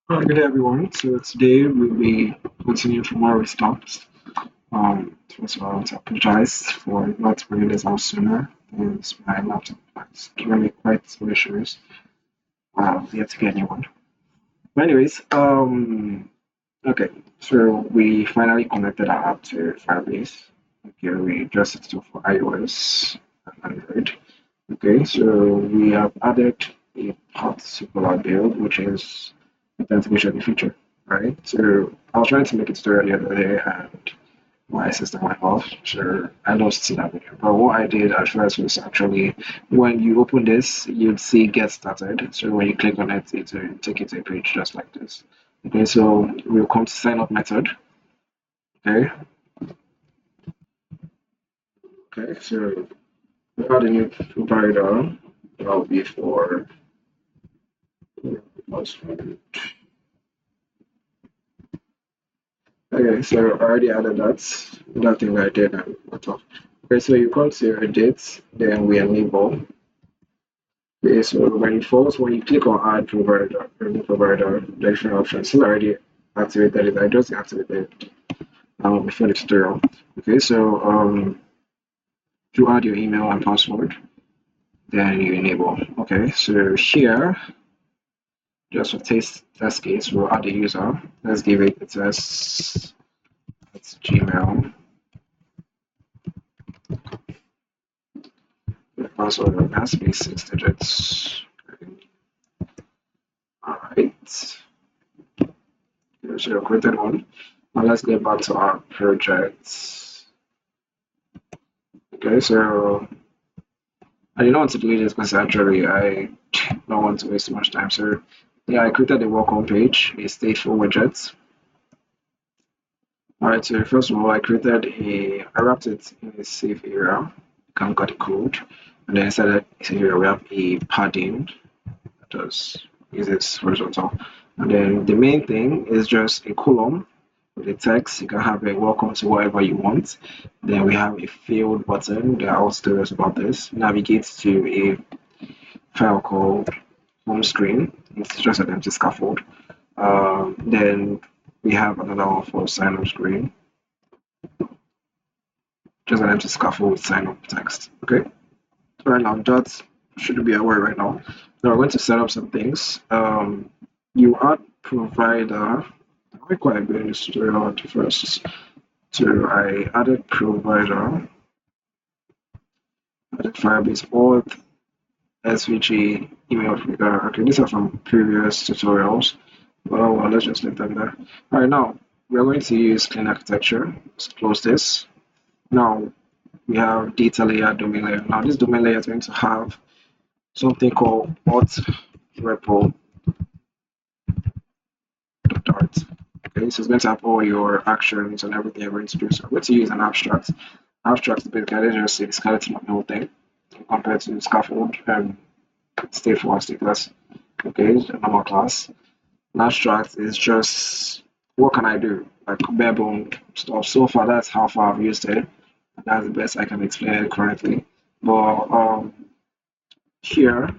Good day, everyone. So today we'll be continuing from where we stopped. First of all, I want to apologize for not bringing this out sooner. As my laptop has given me quite some issues. We have to get a new one. But anyways, okay. So we finally connected our app to Firebase. Okay, we just set it up for iOS and Android. Okay, so we have added a particular build, which is authentication feature, right? So I was trying to make a tutorial the other day and my system went off, so I lost that video. But what I did at first was actually when you open this, you'd see get started. So when you click on it, it will take you to a page just like this. Okay, so we'll come to sign up method. Okay, okay, so we add a new provider. That will be for password. Okay, so I already added that thing right there and what off. Okay, so you come to your edit, then we enable. Okay, so when you click on add provider, new provider, the different options, still already activated it. I just activated it before the tutorial. Okay, so you add your email and password, then you enable. Okay, so here, just for test case, we'll add a user. Let's give it a test at Gmail. The password has to be 6 digits. Alright, here's your created one. Now let's get back to our project. Okay, so I didn't want to delete this because actually I don't want to waste too much time. So yeah, I created a welcome page, a stateful widget. Alright, so first of all, I wrapped it in a safe area. You can got the code, and then inside that safe area we have a padding that does uses horizontal. And then the main thing is just a column with the text. You can have a welcome to whatever you want. Then we have a field button. There are also tutorials about this. Navigate to a file called home screen. It's just an empty scaffold. Then we have another one for sign up screen. Just an empty scaffold with sign up text. Okay. Right now that should be aware right now. Now we're going to set up some things. You add provider. I require building this tutorial at first. So I added provider, added Firebase auth, SVG, email figure. Okay, these are from previous tutorials. Well, let's just leave them there. All right, now we're going to use clean architecture. Let's close this. Now we have data layer, domain layer. Now this domain layer is going to have something called auth repo dart. Okay, so it's going to have all your actions and everything you're going to do. So I'm going to use an abstract. Abstract is basically just a skeleton of the whole thing compared to scaffold and stateful or stateless. Okay, a normal class. An abstract is just what can I do? Like bare bone stuff. So far, that's how far I've used it. And that's the best I can explain it currently. But here,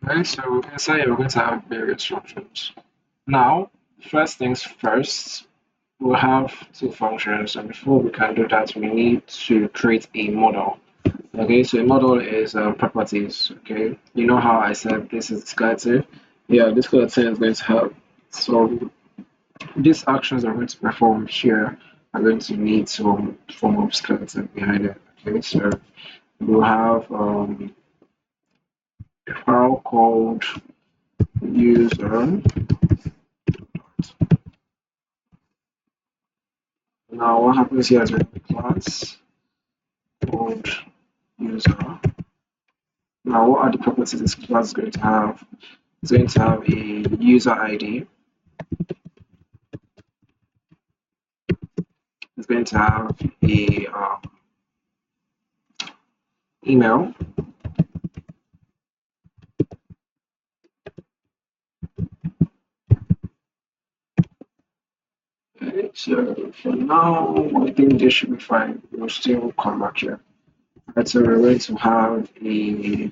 right, so inside we're going to have various functions. Now, first things first, we'll have two functions, and before we can do that, we need to create a model. Okay, so a model is properties. Okay, you know how I said this is skeleton? Yeah, this skeleton is going to have so these actions are going to perform here are going to need some form of skeleton behind it. Okay, so we'll have a file called user. Now, what happens here is we have a class called user. Now, what are the properties this class is going to have? It's going to have a user ID. It's going to have a email. Okay, so for now, I think this should be fine. We'll still come back here. Right, so we're going to have a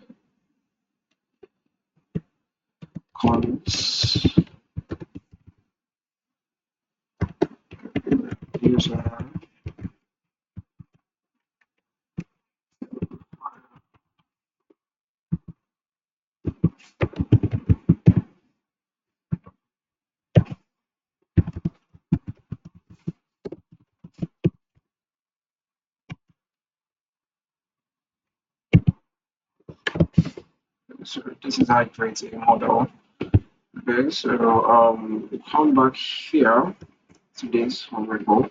cons user. So this is how you create a model. Okay, so we come back here to this variable.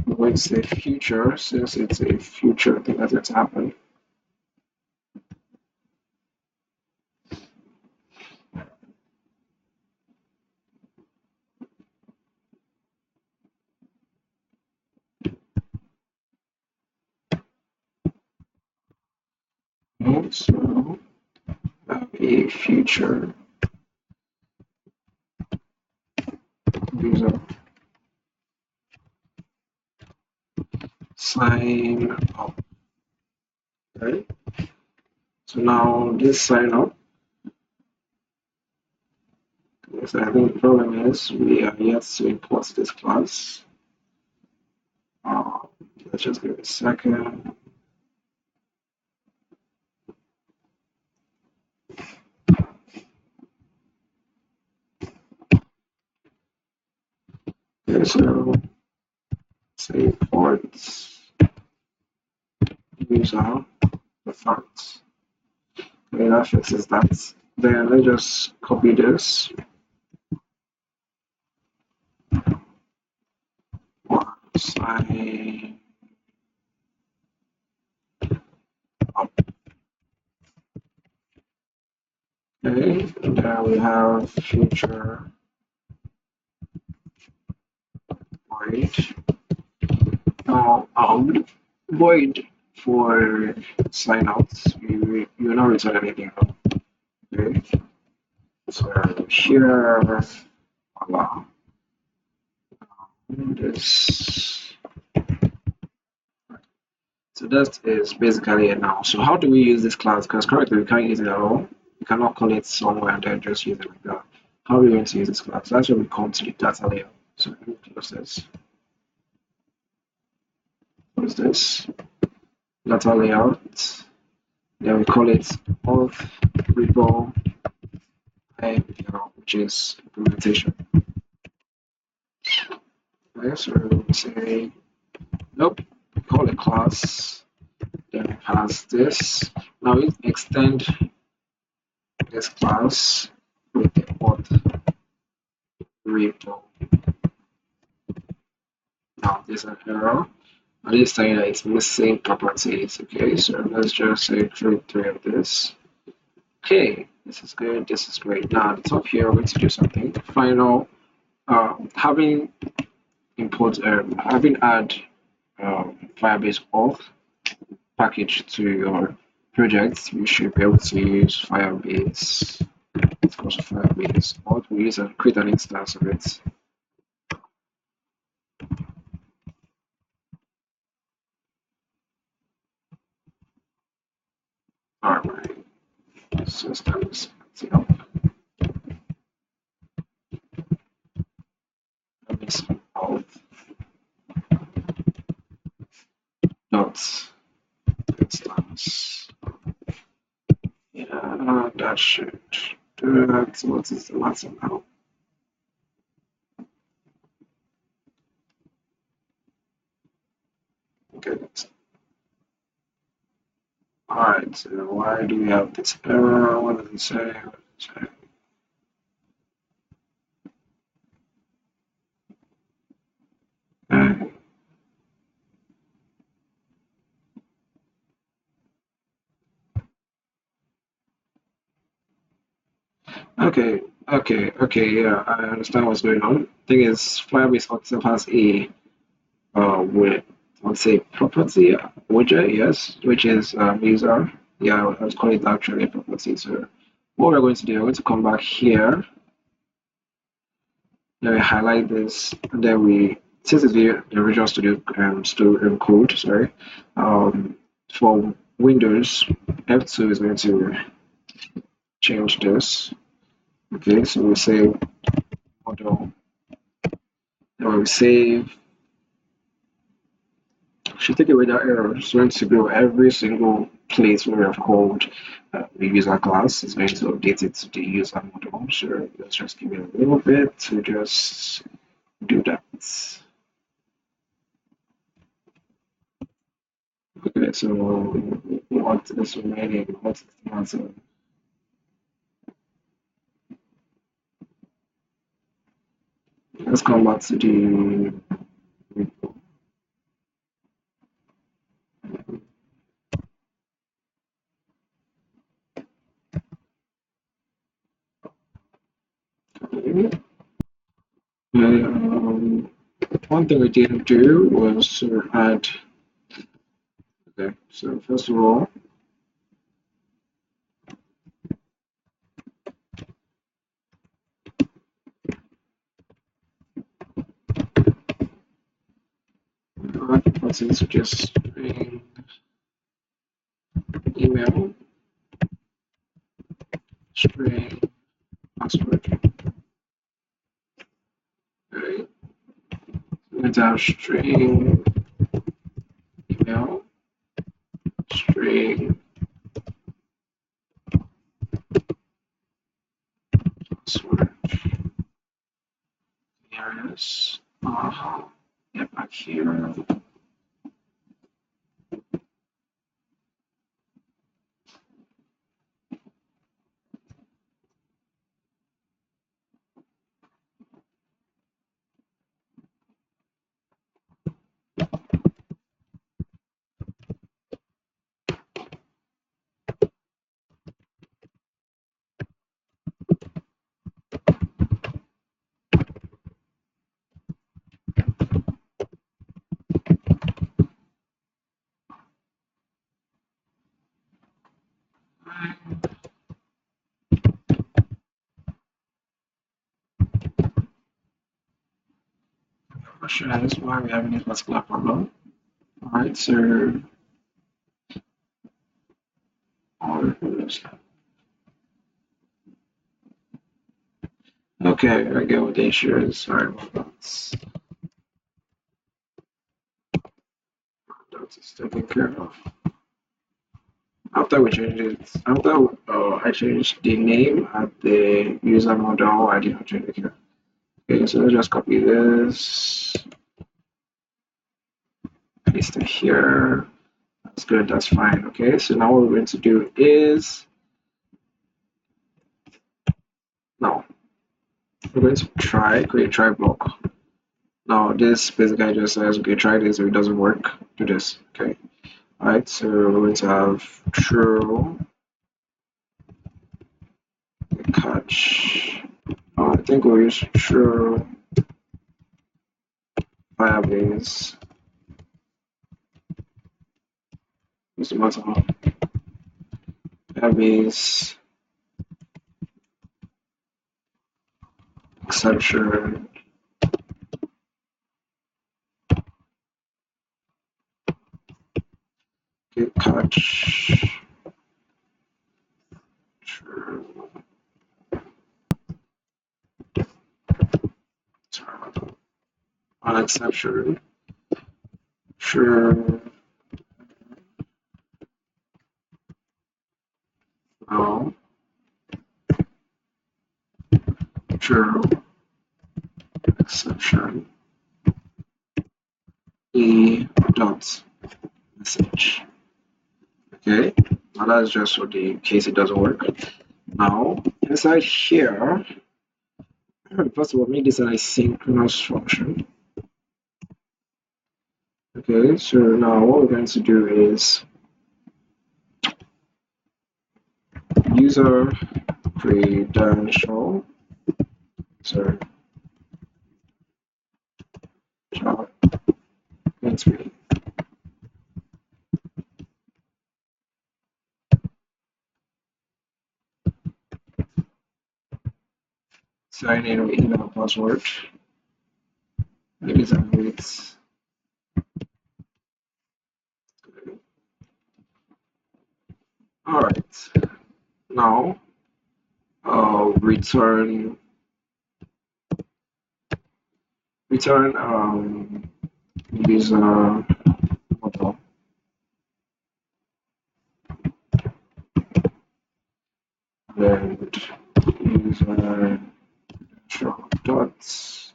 We're going to say future since it's a future thing that's going to happen. Okay, so a future user sign up. Right? So now this sign up. Yes, I think the problem is we are yet to import this class. Uh, let's just give it a second. Okay, so say import user the facts. Okay, that fixes that. Then let's just copy this. Sign up. Okay, and then we have future void. Now, void for sign-outs, you're not return anything. Okay, so here, voila, this. So that is basically it now. So how do we use this class? Because currently we can't use it at all. We cannot call it somewhere and then just use it like that. How are we going to use this class? That's when we come to the data layer. So let me close this. Close this. Data layout. Then we call it auth repo which is implementation. Okay, so we say nope, we call it class, then we pass this. Now we extend this class with the auth repo. Now there's an error. And this saying that it's missing properties. Okay, so let's just say create three of this. Okay, this is good, this is great. Now at the top here, we're going to do something. Final, having having add Firebase auth package to your project, you should be able to use Firebase. It's called Firebase auth. We use and create an instance of it. Alright, systems up. Auth dot instance. Yeah, that should do that. What is the matter now? Good. Alright, so why do we have this error? What does it say? What does it say? Okay, yeah, I understand what's going on. Thing is, Firebase itself has a with let's say property widget, yes, which is user. Yeah, I was calling it actually a property. So what we're going to do, we're going to come back here Then we highlight this, and then we, since it's the Visual Studio code, sorry, for Windows, F2 is going to change this. Okay, so we say model, then we save. Should take away that error. It's going to go every single place where we have called the user class is going to update it to the user model. So let's just give it a little bit to just do that. Okay, so what is remaining? What is the answer? Let's come back to the repo. One thing we didn't do was to add. Okay, so first of all, add buttons to just string email, string password. Okay, let's have string email, string password. Areas. Get back here. Question is why we having this particular problem. Alright, so okay, I get what the issue is. Sorry about that. That is taken care of. After we changed it, after I changed the name at the user model, I did not change it here. Okay, so let's just copy this, paste it here. That's good, that's fine. Okay, so now what we're going to do is now we're going to create try block. Now this basically just says, okay, try this. If it doesn't work, do this. Okay. Alright, so we're going to have true catch. I think we'll use true Firebase. What's the matter? Firebase exception. Okay, catch true. On exception. True. No. True. Exception. E dot message. Okay, now that's just for the case it doesn't work. Now, inside here, first of all, make this an asynchronous function. Okay, so now what we're going to do is user credential, sorry, job entry. Sign in with email password. Ladies and weights. All right. Now, return user model, and user show dots.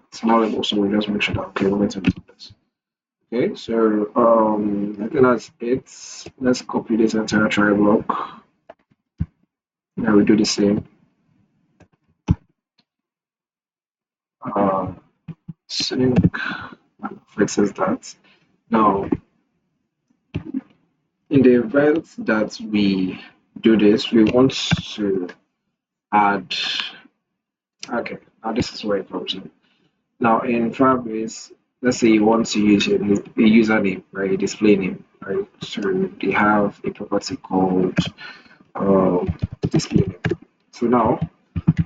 It's not label, so we just make sure that okay, we're going to do this. Okay, so I think that's it. Let's copy this entire try block. Now we do the same. Uh, sync fixes that. Now, in the event that we do this, we want to add. Okay, now this is where it comes in. Now in Firebase, let's say you want to use a username, right? A display name, right? So they have a property called display name. So now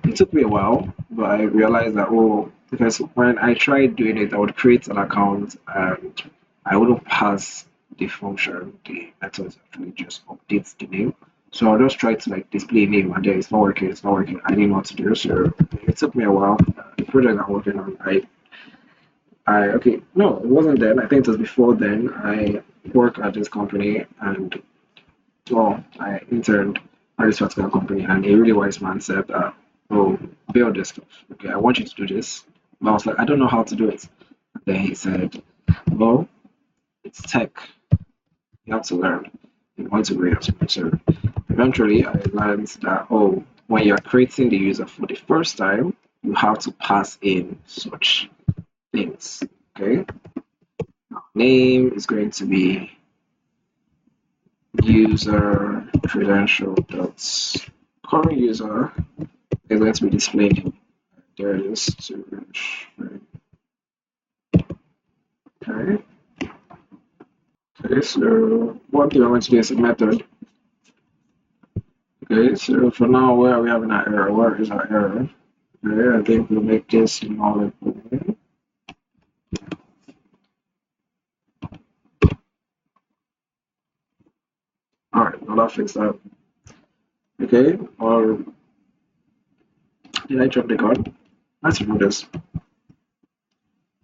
it took me a while, but I realized that oh, because when I tried doing it, I would create an account and I wouldn't pass the function, the method actually just updates the name. So I'll just try to like display a name and then it's not working, it's not working. I didn't know what to do. So it took me a while. The project I'm working on, okay, no, it wasn't then. I think it was before then. I worked at this company and well, I interned at this particular company, and a really wise man said, "Oh, build this stuff. Okay, I want you to do this." But I was like, "I don't know how to do it." And then he said, "Well, it's tech. You have to learn. You want to read it." So eventually, I learned that oh, when you're creating the user for the first time, you have to pass in such things. Okay, name is going to be user credential dots current user is going to be displayed. There it is. Okay. Okay, so one thing I want to do is a method. Okay, so for now, where are we having our error? Where is our error? Okay, I think we'll make this nullable. Alright, now that fix that. Okay, or did I drop the card? Let's remove this.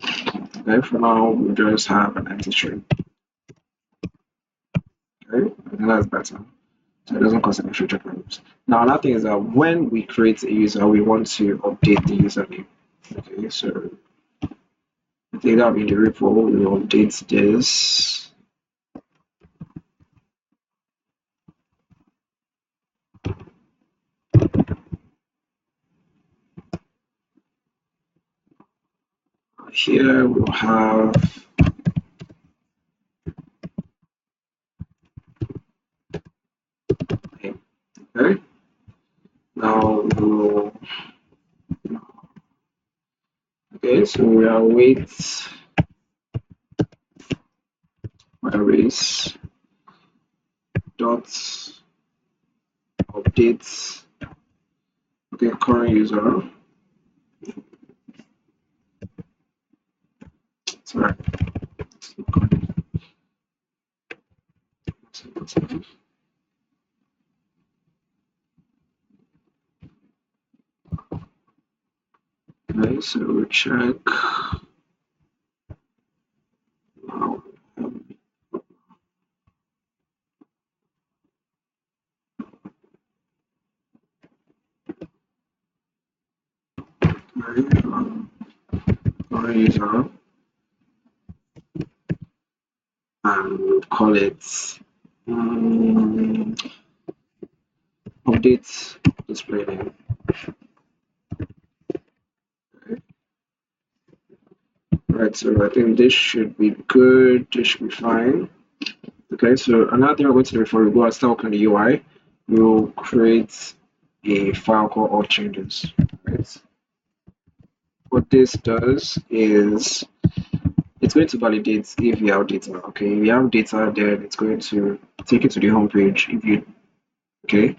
Okay, for now, we'll just have an empty string. Okay, I think that's better. So it doesn't cause any future problems. Now, another thing is that when we create a user, we want to update the username. Okay, so I think that'll be in the repo. We will update this. Here we'll have name. Okay. Now we'll okay, so we are wait Firebase dot update okay current user. Sorry. Okay, so we check now. Current user and we'll call it update display name. Okay. Right, so I think this should be good. This should be fine. Okay, so another thing we're going to do before we go and start working on the UI, we'll create a file called all changes. Right. What this does is it's going to validate if you have data. Okay, if you have data, then it's going to take you to the home page. If you okay,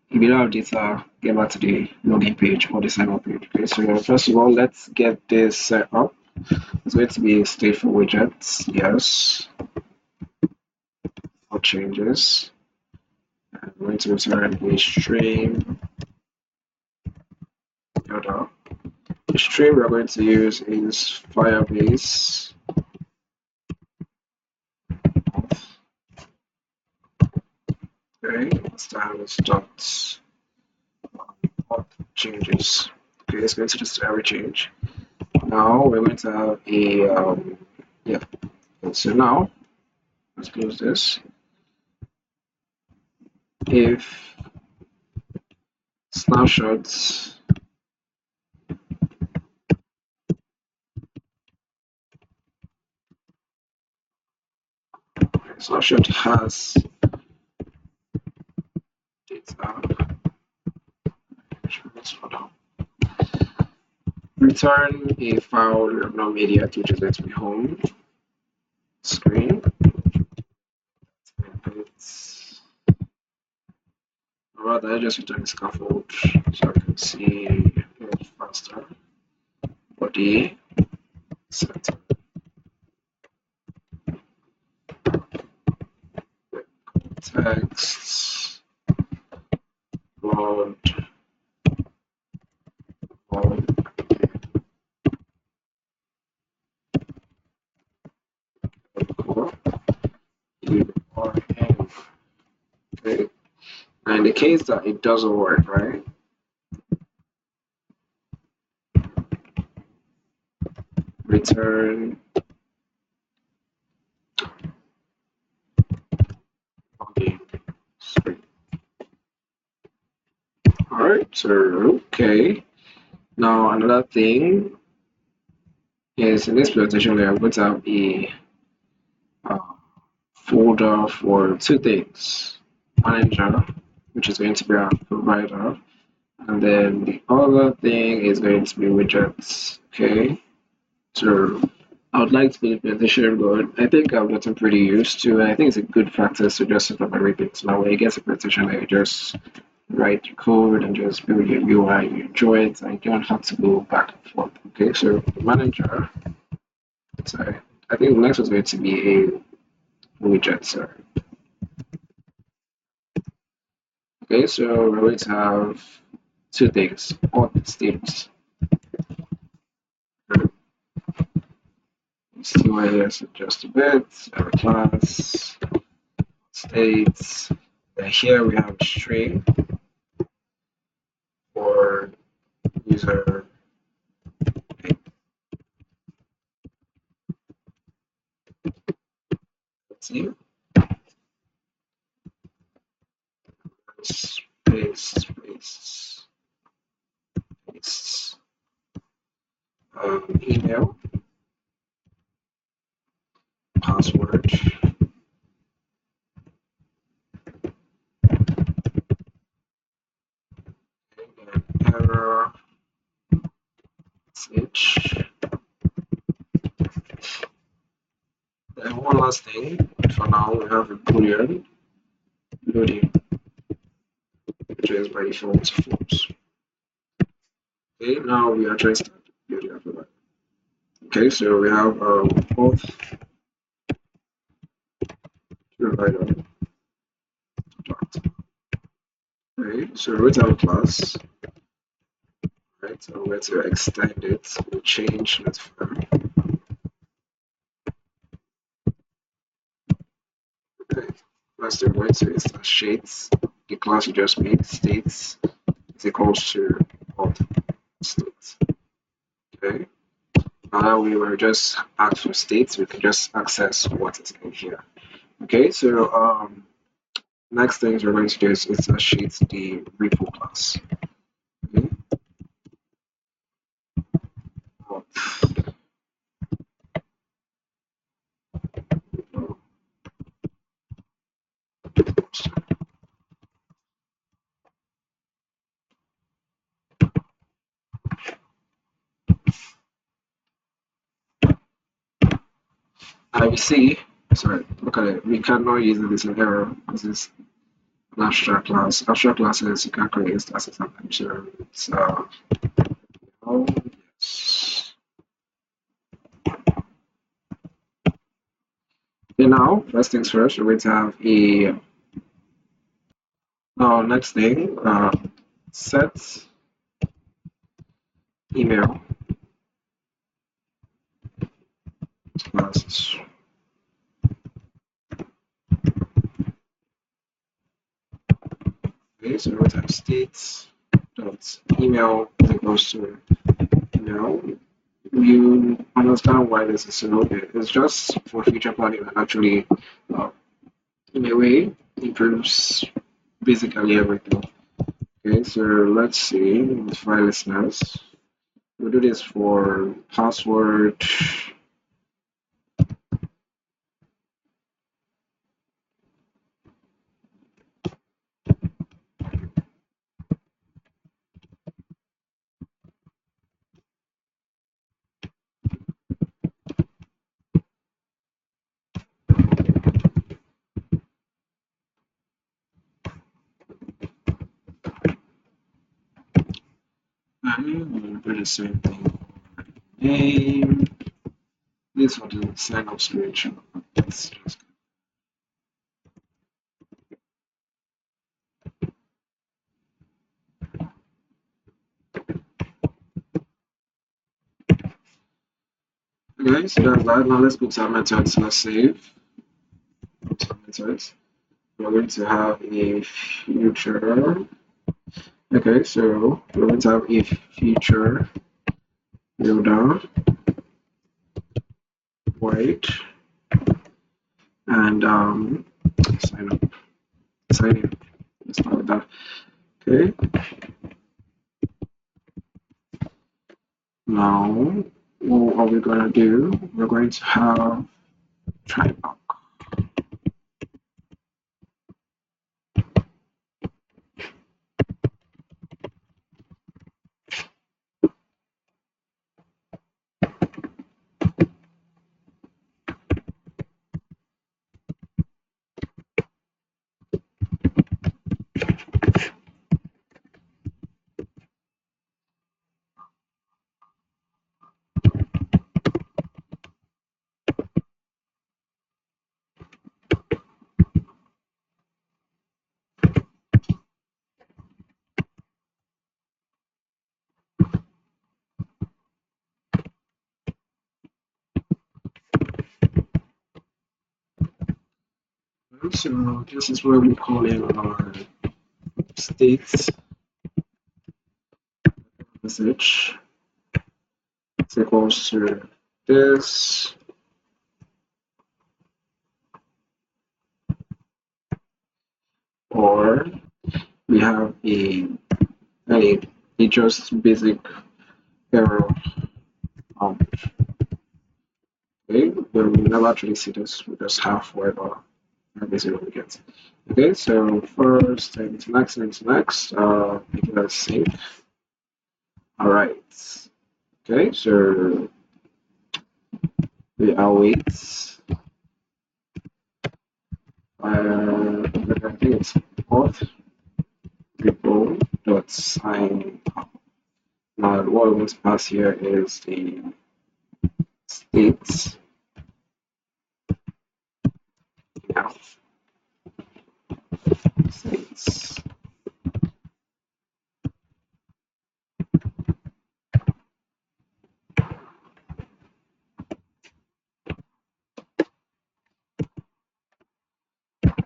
if you don't have data, get back to the login page or the sign up page. Okay, so first of all, let's get this set up. It's going to be a stateful widget. Yes, no changes. I'm going to return a string. The string we're going to use is Firebase. Okay, this time it's dot changes. Okay, it's going to just every change. Now we're going to have a yeah. So now let's close this. If snapshots snapshot has data, return a file no media, which is going to be home screen. It's rather just return scaffold so I can see it faster. Body center text load load core or end. Okay. And in the case that it doesn't work, right? Return login screen. Alright, so okay. Now another thing is in this presentation layer, I'm going to have a uh, folder for two things. Manager, which is going to be our provider, and then the other thing is going to be widgets. Okay, so I would like to be the presentation good. I think I've gotten pretty used to, and I think it's a good practice to just set up everything. So now when you get a presentation, you just write your code and just build your UI. You enjoy it, and you don't have to go back and forth. Okay, so the manager. Sorry, I think the next was going to be a widget. Sorry. Okay, so we're going to have two things, auth states. CYS just a bit, our class, states. And here we have a string for user team, space, space, email, password, and error message. Then one last thing, for now we have a boolean loading, which is by default false. Okay, now we are trying to start building after that. Okay, so we have auth provider. Okay, so we have a class, right? So we're going to extend it, we'll change notify. Okay, first we're going to instantiate the class you just made, states is equals to auth state. Okay, now that we were just asked for states, we can just access what is in here. Okay, so next things we're going to do is instantiate the repo class. Okay. we see, sorry, look at it. We cannot use it as an error because it's an abstract class. Abstract classes you can create instances sometimes. So it's oh yes. Okay, now first things first, we're going to have a next thing, set email classes. Okay, so we're going to have state dot email is equals to email. You understand why this is so? It's just for future planning and actually, uh, in a way, improves basically everything. Okay, so let's see, for listeners, we'll do this for password. And we'll do the same thing. Name. This one is sign up screenshot. Let's just okay, so that's that. Now let's go to our methods. Let's save. Methods. We're going to have a future. Okay, so we're going to have a future builder void and sign up. Sign in. Let's start with that. Okay. Now what are we gonna do? We're going to have try block. So this is where we call in our states message. It's equals to this, or we have a just basic error. Um, okay, but we never actually see this. We just have whatever basically what we get. Okay, so first into next, into next. Make it as save. All right. Okay, so we await. I think it's auth people dot sign up. Now, what we want to pass here is the states. Yeah, states.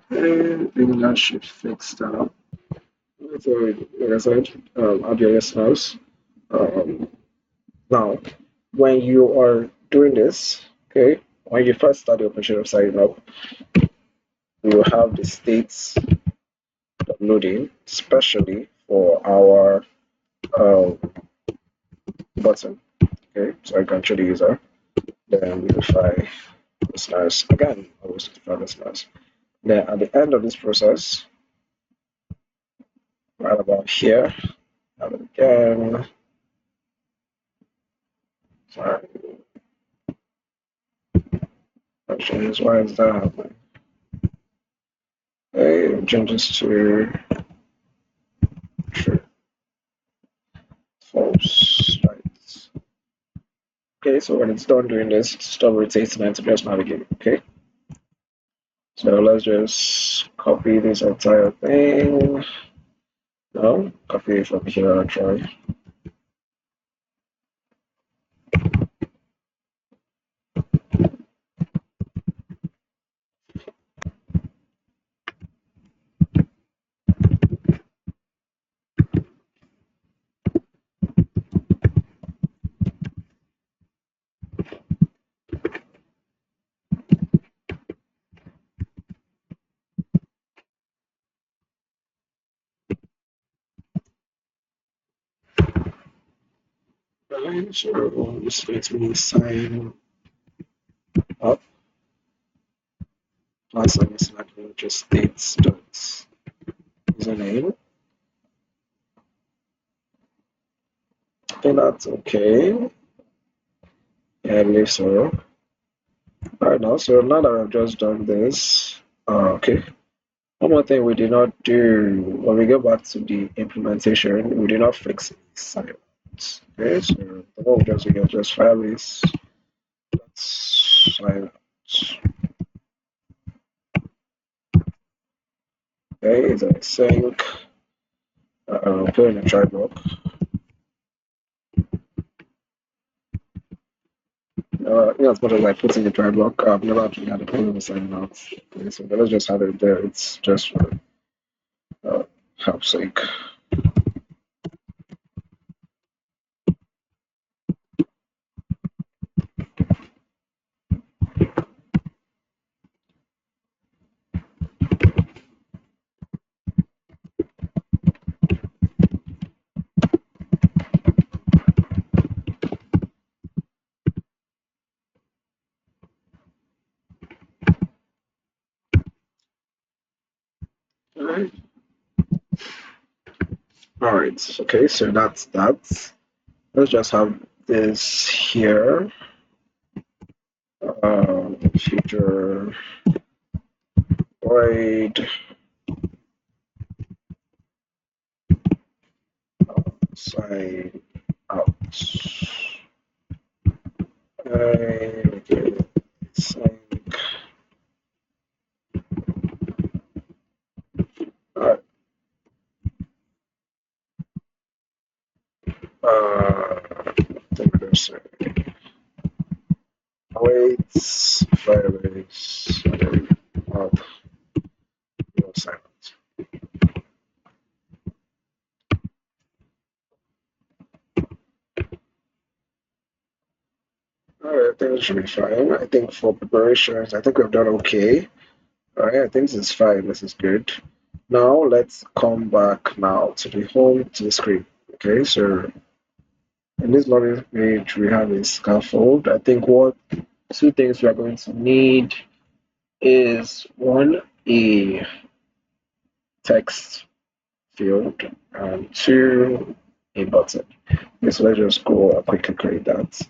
And I think that should fix that up. So, like I said, add your listeners. Um, Now, when you are doing this, okay, when you first start the operation of signing up, we will have the states loading, especially for our button. Okay, so I can show the user. Then we verify listeners again. Always verify listeners. Then at the end of this process, right about here, have it again. Sorry. Actually, why is that happening? Okay, changes to true, false, right. Okay, so when it's done doing this, stop rotating and to just navigate. Okay, so let's just copy this entire thing. No, copy it from here. Try. Right, so just let me sign up. Plus, I'm selecting just states dot username. Okay, that's okay. Yeah, I believe so. Alright, now, so now that I've just done this, okay. One more thing we did not do when we go back to the implementation, we did not fix silence. Okay, so the one we just again just Firebase. That's silence. Okay, it's a sync. Put in a try block. As much as I put in the try block, I've never actually had a problem with signing out. Okay, so let's just have it there. It's just for help's sake. All right. All right. Okay, so that's that. Let's just have this here. Future void sign out. Okay, sign. Alright. I think we're gonna say awaits Firebase out no silence. Alright, I think it should be fine. I think for preparations, I think we've done okay. Alright, I think this is fine. This is good. Now let's come back now to the home to the screen. Okay, so in this login page we have a scaffold. I think what two things we are going to need is one, a text field, and two, a button. Okay, so let's just go and quickly create that.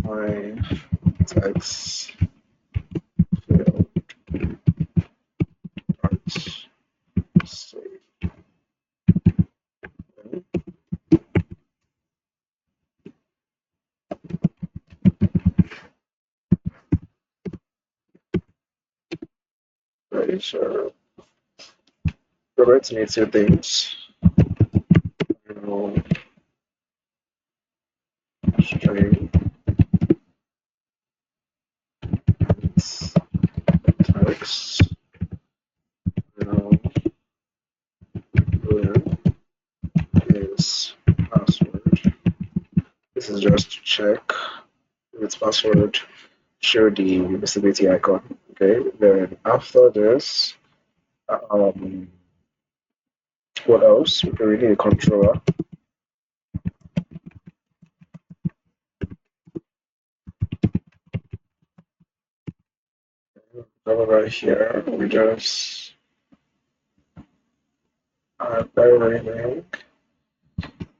My text field parts save. Okay, so we're going to need two things. You string text. Boolean is password. This is just to check if it's password. Show the visibility icon. Okay, then after this, um, what else? We need a controller. Over here, we just add by link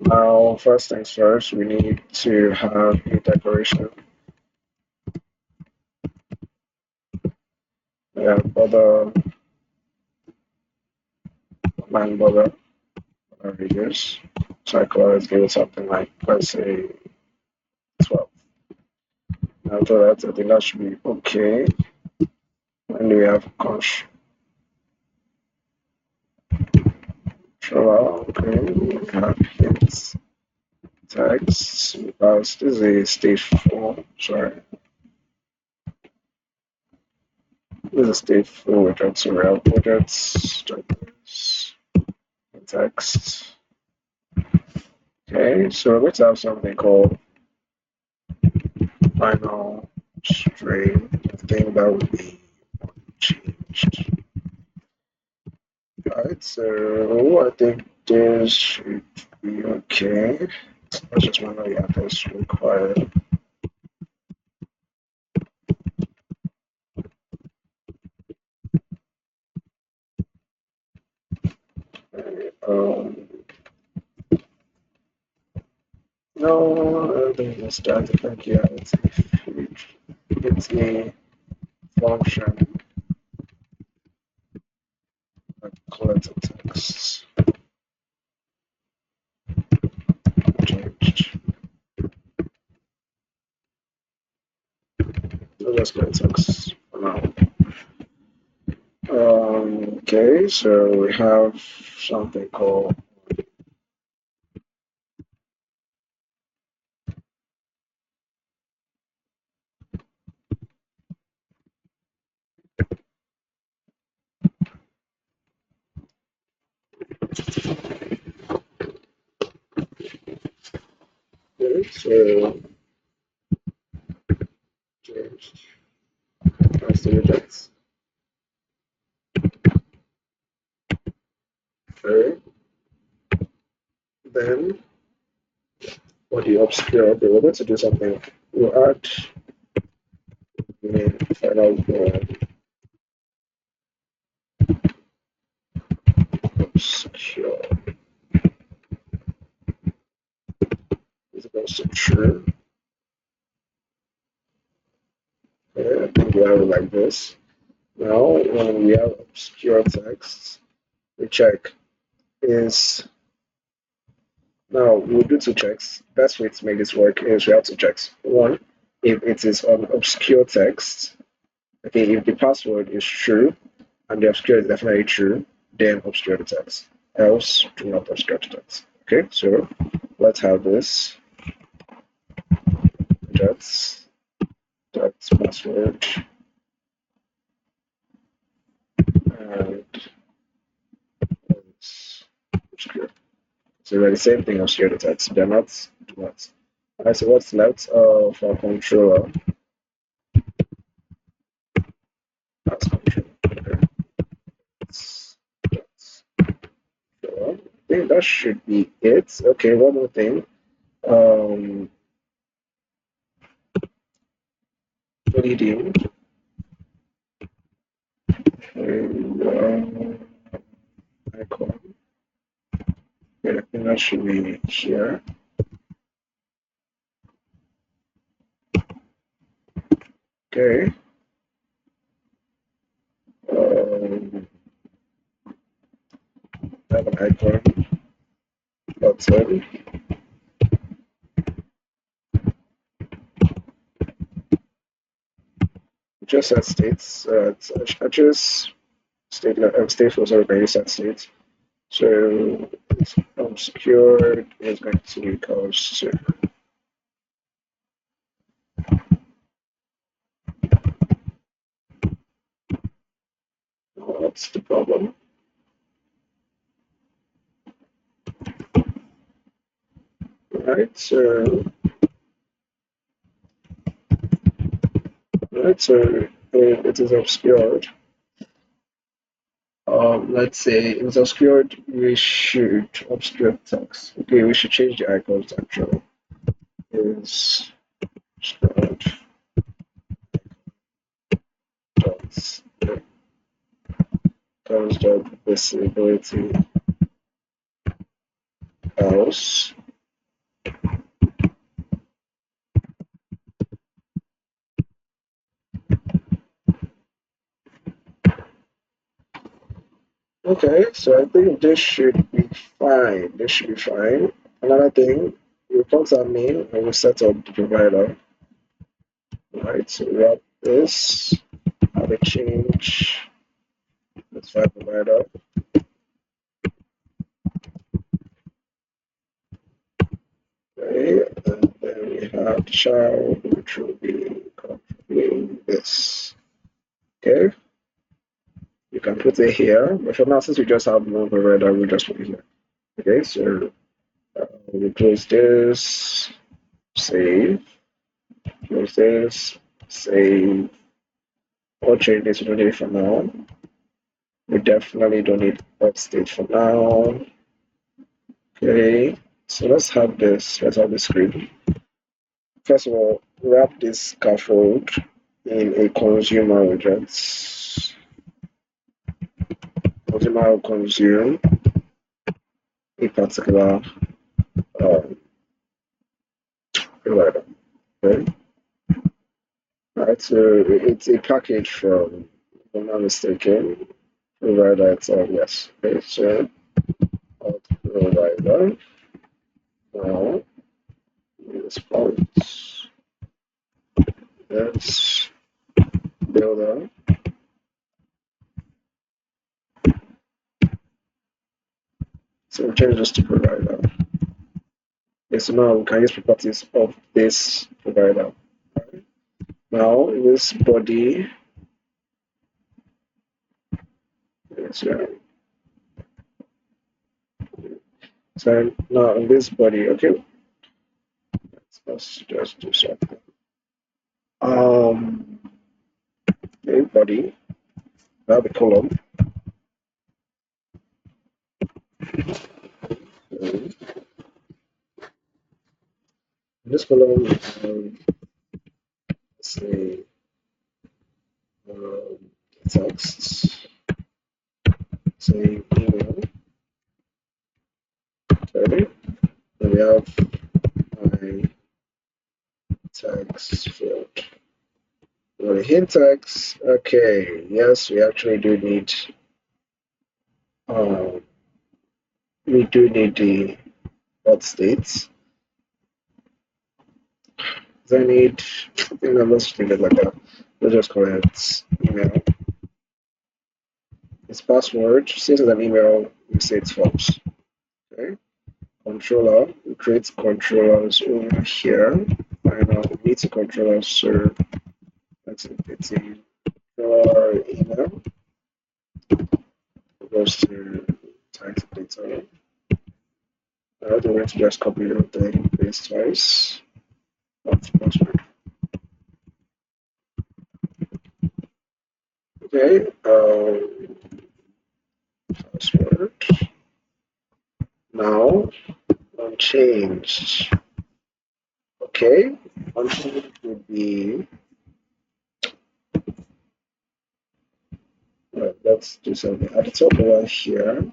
Now, first things first, we need to have a decoration. Yeah, border, line border, radius. So let's give it something like, let's say, 12. After that, I think that should be okay. And we have control, okay, we have hints, text, because this is a stage 4, sorry, this is a stage 4 widget, so we have widgets, text. Okay, so we're going to have something called final string. I think that would be changed. Right, so I think this should be okay. Let's just manually add this required. Um, no, I don't think it's that. I think yeah, it's a function that collects text changed. So let's get text for now. Okay, so we have something called okay, so changed. That's the rejects. Okay, then for the obscure, okay, we're going to do something. We'll add main final obscure is equals to true. Okay, I think we have it like this. Now, when we have obscure text, we check is now we'll do two checks. Best way to make this work is we have two checks. One, if it is an obscure text, okay, if the password is true and the obscure is definitely true, then obscure the text. Else, do not obscure the text. Okay, so let's have this. That's password and it's obscure. So they're the same thing obscure the text. They're not do not. Alright, so what's left for controller? That's controller. Okay. That's I think that should be it. Okay, one more thing. Um, leading icon. Okay, I think that should be here. Okay. Um, have an icon button. Just set states. I just state fields are very set states. So obscured is going to be equals to what's the problem? Right, so it is obscured. Let's say it was obscured, we should obscure text. Okay, we should change the icons actually. Is obscured dots comes dot visibility else. Okay, so I think this should be fine. This should be fine. Another thing, reports are main and we set up the provider. Right, so we have this, have a change, let's find provider. Okay, and then we have child, which will be controlling this. Okay, you can put it here, but for now, since we just have one provider, we'll just put it here. Okay, so we close this, save, close this, save. All changes we don't need for now. We definitely don't need upstate for now. Okay, so let's have this. Let's have the script. First of all, wrap this scaffold in a consumer widget. Consumer will consume a particular um, provider. Okay. Right, so it's a package from, if I'm not mistaken, provider itself. Yes. Okay, so provider. Now, response. Let's builder. So we change this to provider. Okay, so now we can use properties of this provider. Now this body is so now in this body, okay, let's just do something. Okay, body, now the column. In this column, say um, text, say email. Okay, then we have my text field. Now the hint text. Okay, yes, um, we do need the what states. I need, I think let's leave it like that. Let's just call it email. Its password, since it's an email, we say it's false. Okay. Controller, we create controllers over here. And we need to controllers, so let's it's a controller email. It goes to type data. Now we're going to just copy the thing, paste twice. That's the password. Okay. Password. Now unchanged. Okay, unchanged would be, let's do something at the top over here.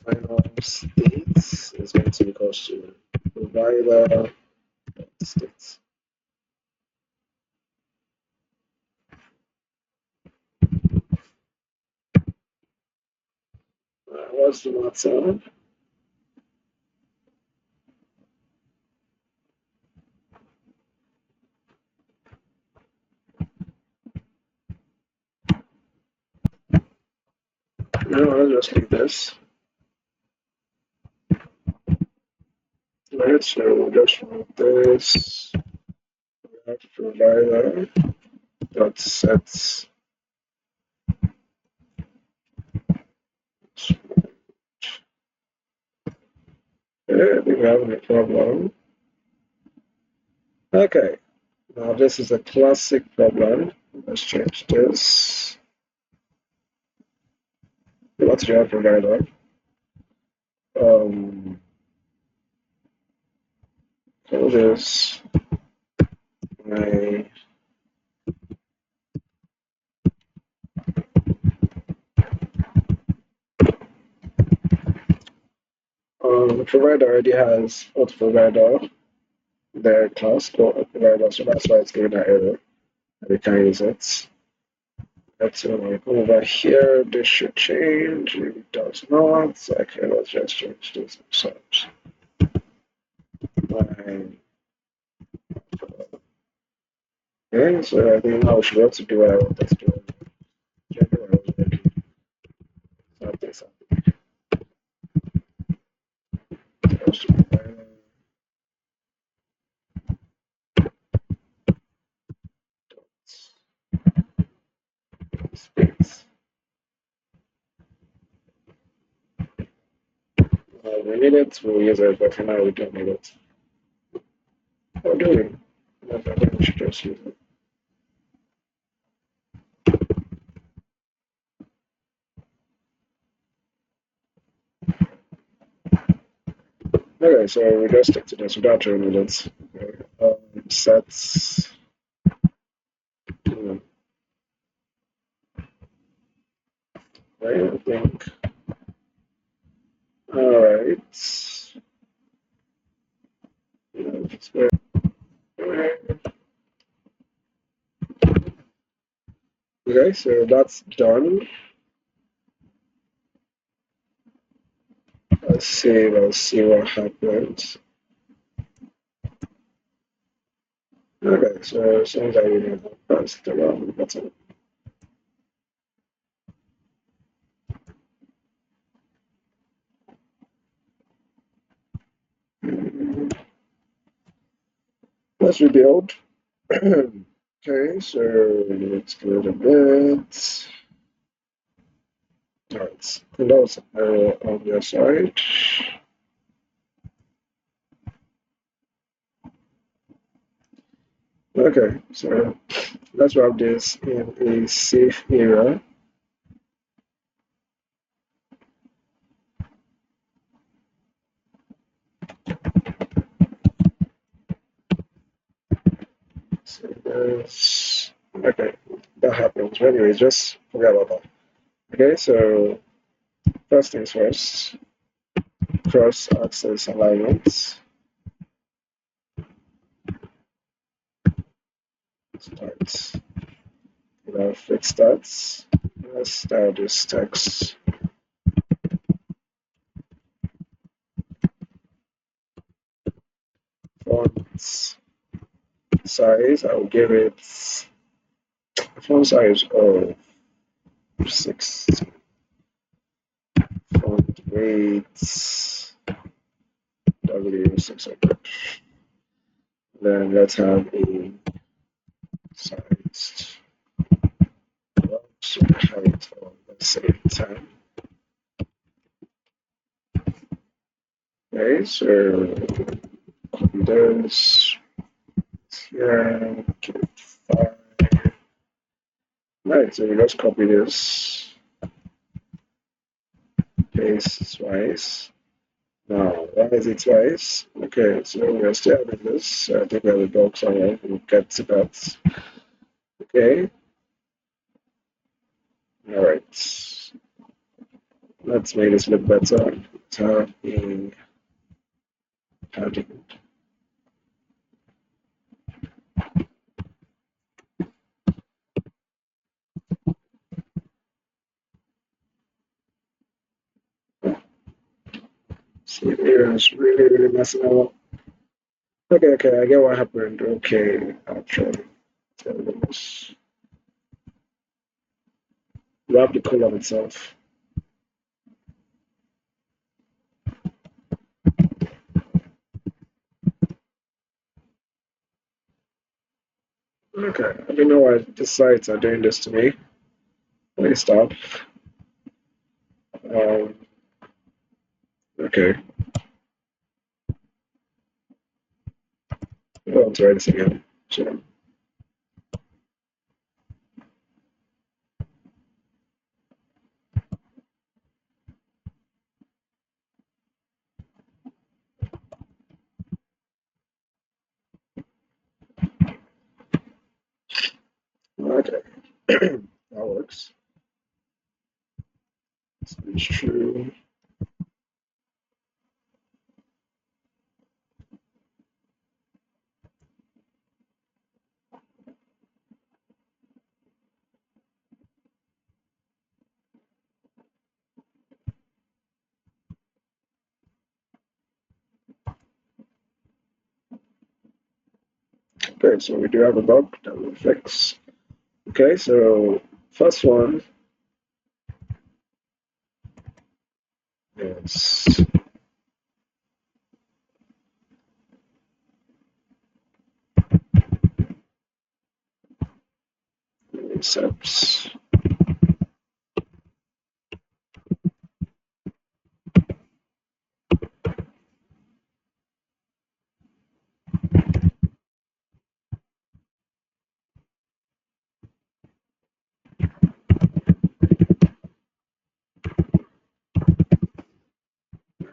Final state is going to be equal to provider state. What's the matter? No, let's just leave this. Right, so we'll just remove this. We have provider dot set. Okay, I think we're having a problem. Okay, now this is a classic problem. Let's change this. What's your provider? Call this my the provider already has auth provider, their class called auth provider, so that's why it's giving that error. We can use it. Let's go over here. This should change. It does not. Okay, let's just change this ourselves. Fine. Okay, so I think now we should be able to do what I want us to do. General, something, something. Space. We need it, we'll use it, but for now we don't need it. How do we? I think we should just use it. Okay, so we just stick to this without doing it. Sets. Right, I think. Alright. Okay, so that's done. Let's see what happens. Okay, so it seems like we have passed around the button. Let's rebuild. Okay, so let's go a bit. Alright, and also on your side. Okay, so let's wrap this in a safe area. So there's okay, that happens. Anyways, just forget about that. Okay, so first things first, cross axis alignment. Start. Fix that. Let's start this text. Font size, I'll give it font size of 6. Font weight W600. Then let's have a sized box height of, let's say, 10. Okay, so copy this here, give it 5. Right, so we just copy this, paste twice. Now, why is it twice? Okay, so we're still having this. So I think we have a box somewhere. We'll get to that. Okay. All right. Let's make this look better. Let's have a padding. See, here is really, really messing up. Okay, okay, I get what happened. Okay, I'll try. Wrap the column itself. Okay, I don't know why the sites are doing this to me. Let me stop. Um, okay. I'll try this again. So, okay, that works. It's true. Okay, so we do have a bug that we'll fix. Okay, so first one is accepts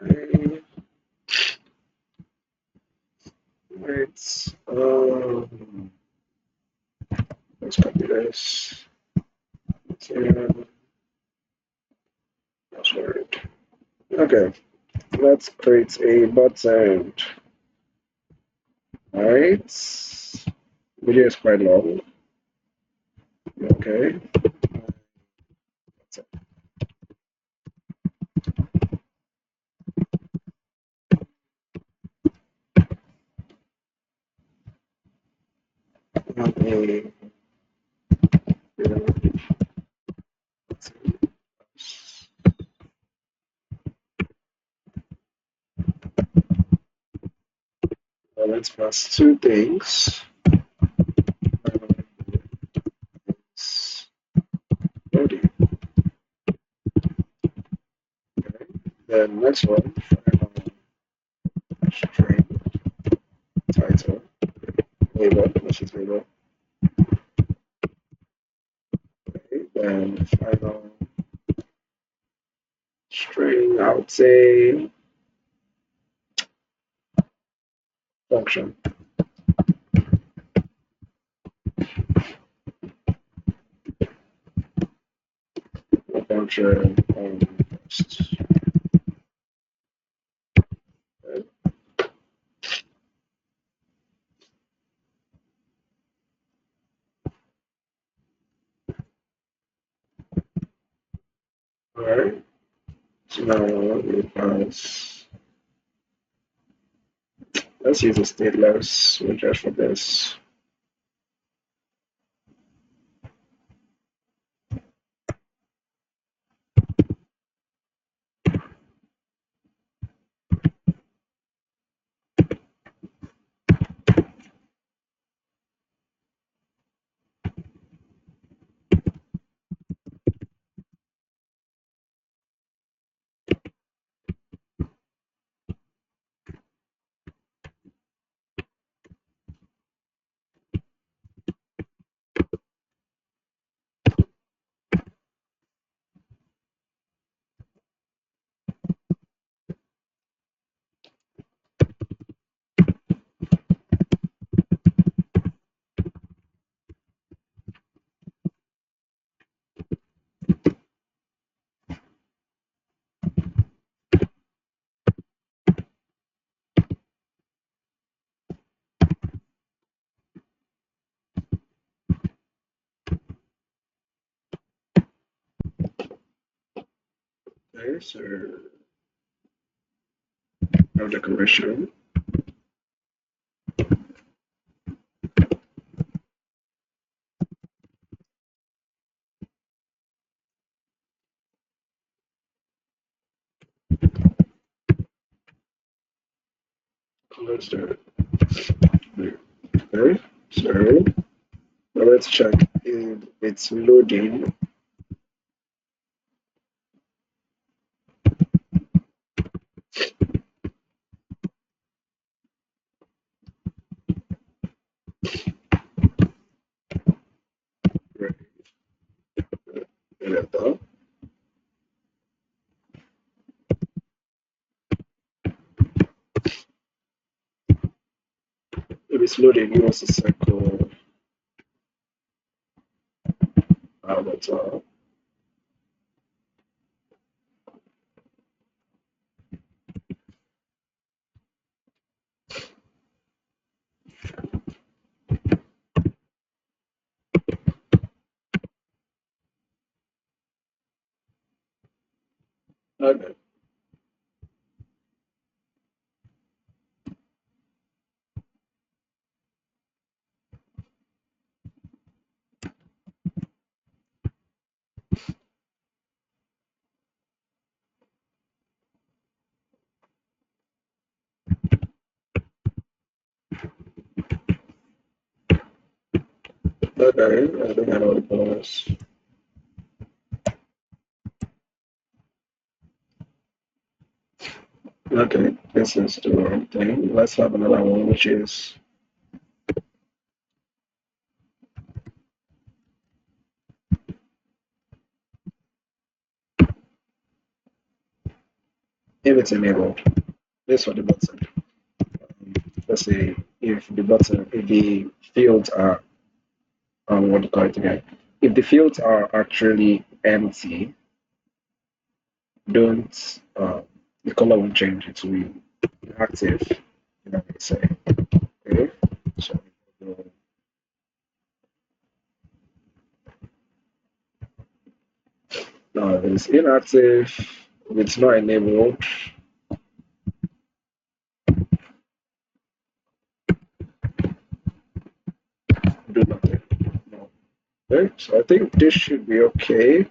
right. Right. Let's copy this. And password. Okay, let's create a button. Alright. Video is quite long. Okay. Okay. Let's pass two things. Loading. Okay. Then next one, string title label, which is label. Okay. Then final string, I would say function. A function first. Okay. All right. So now we pass. Let's use a stateless widget for this. Okay, so no decoration. Let's do it. Okay, so now let's check if it's loading. Right. If it's loading, give us a second. That's all. Okay. Okay, I think I know what the bonus. Okay, this is the wrong thing. Let's have another one, which is if it's enabled. This for the button. Let's say if the fields are what do you call it again? If the fields are actually empty, don't the color won't change. It will be active. You know what I say? Okay. So now if it's inactive, if it's not enabled, do nothing. No. Okay, so I think this should be okay.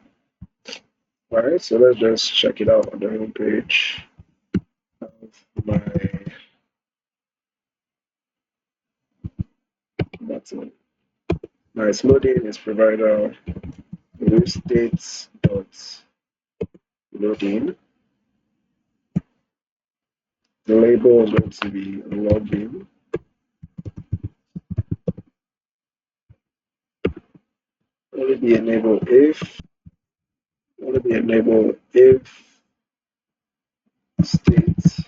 All right, so let's just check it out on the home page of my button. Now it's loading its provider new states dot loading. The label is going to be login. Only be enabled if state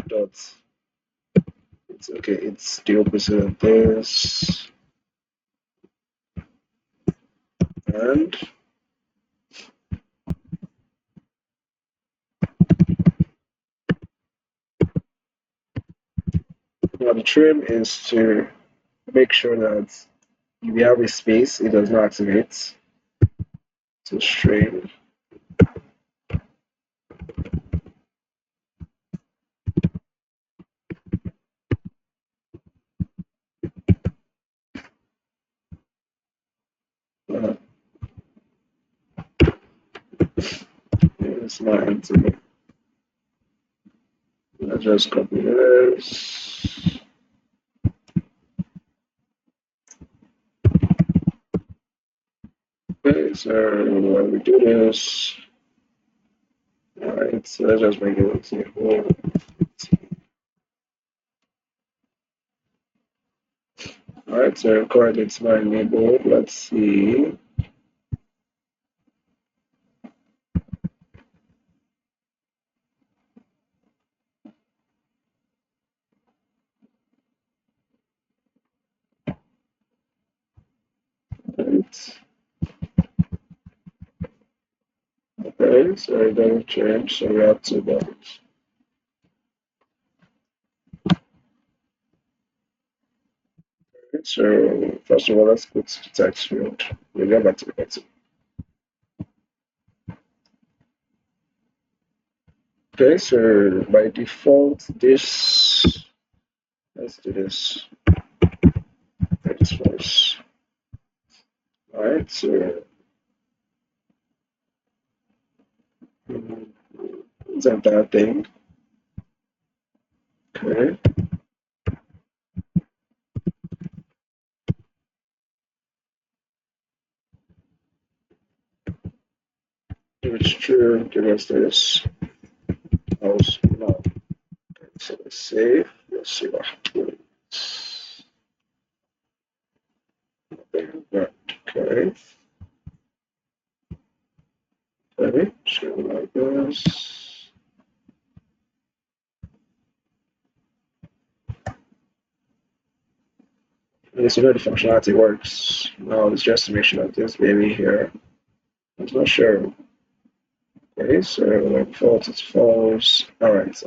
dot it's okay, it's the opposite of this. And now the trim is to make sure that if you have a space, it does not activate. So string. Uh, it's not empty. Let's just copy this. Okay, so when we do this, all right, so let's just make it an example. All right, so coordinates not enabled. Let's see. Right. Okay, so it doesn't change, so we have to box. Okay, so first of all, let's go to the text field. We'll get back to the button. Okay, so by default, this, let's do this. This first. All right, so it's a bad thing. Okay, if it's true, give us this. Else, no. Okay, so let's save. Let's see what happens. Okay, okay, so like this. And so you know the functionality works. Now it's just to make sure that this baby here. I'm not sure. Okay, so like false, it's false. All right.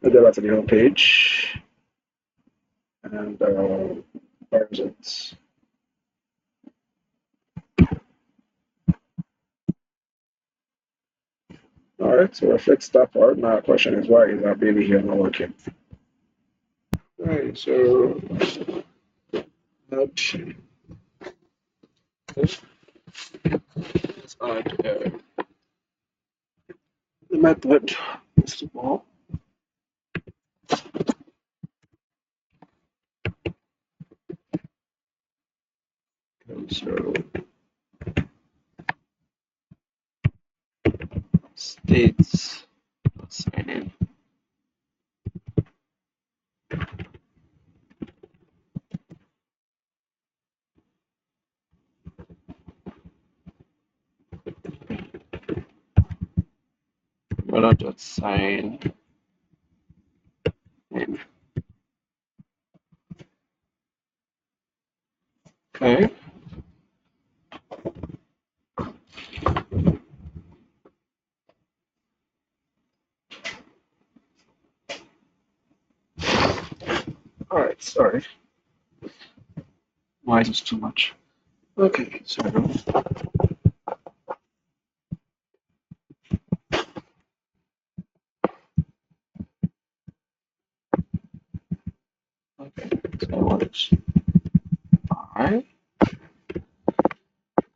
We'll go back to the home page. And where is it? All right, so we fixed that part. Now the question is why is our baby here not working? All right, so let's add the method first of all. So states sign in. Sign in. Okay. All right. Sorry. Why is this too much? Okay. So okay. So what is I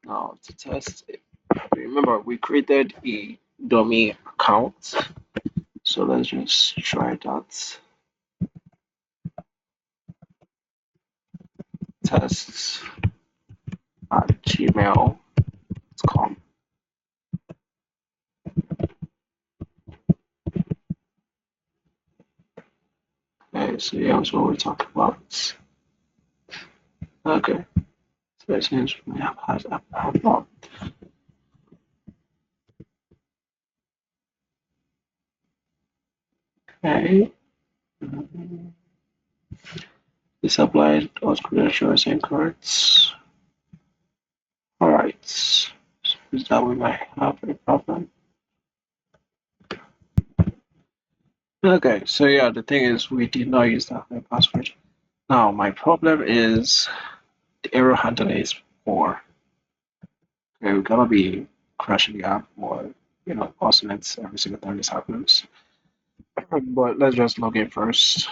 now to test it. Remember, we created a dummy account. So let's just try that. Tests at gmail.com. Okay, so yeah, that's what we're talking about. Okay, so it seems we have had a problem. Okay. This applied all credentials and cards. Alright. So that we might have a problem. Okay, so yeah, the thing is we did not use that password. Now my problem is the error handling is poor. Okay, we cannot be crashing the app or pausing it every single time this happens. But let's just log in first.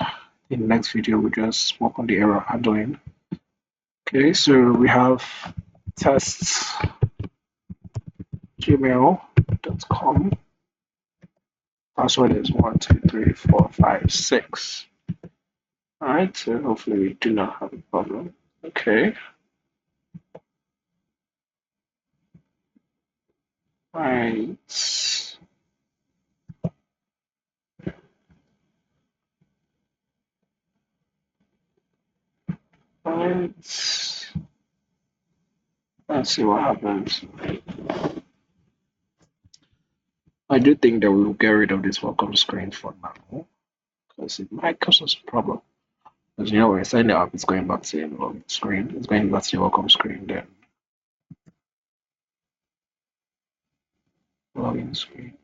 In the next video, we'll just work on the error handling. Okay, so we have tests gmail.com. Password is 12345 6. Alright, so hopefully we do not have a problem. Okay. Right. Right. Let's see what happens. I do think that we will get rid of this welcome screen for now, because it might cause us a problem. Because when you're signing up, it's going back to the welcome screen. It's going back to the welcome screen then. Login screen.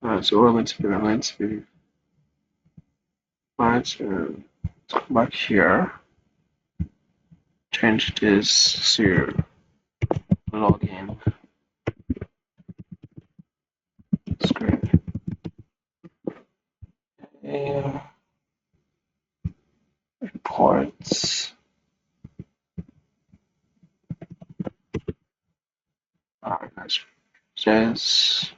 Alright, so we're going to be alright, so let's come back here. Change this to login screen. And reports. Alright, nice. Just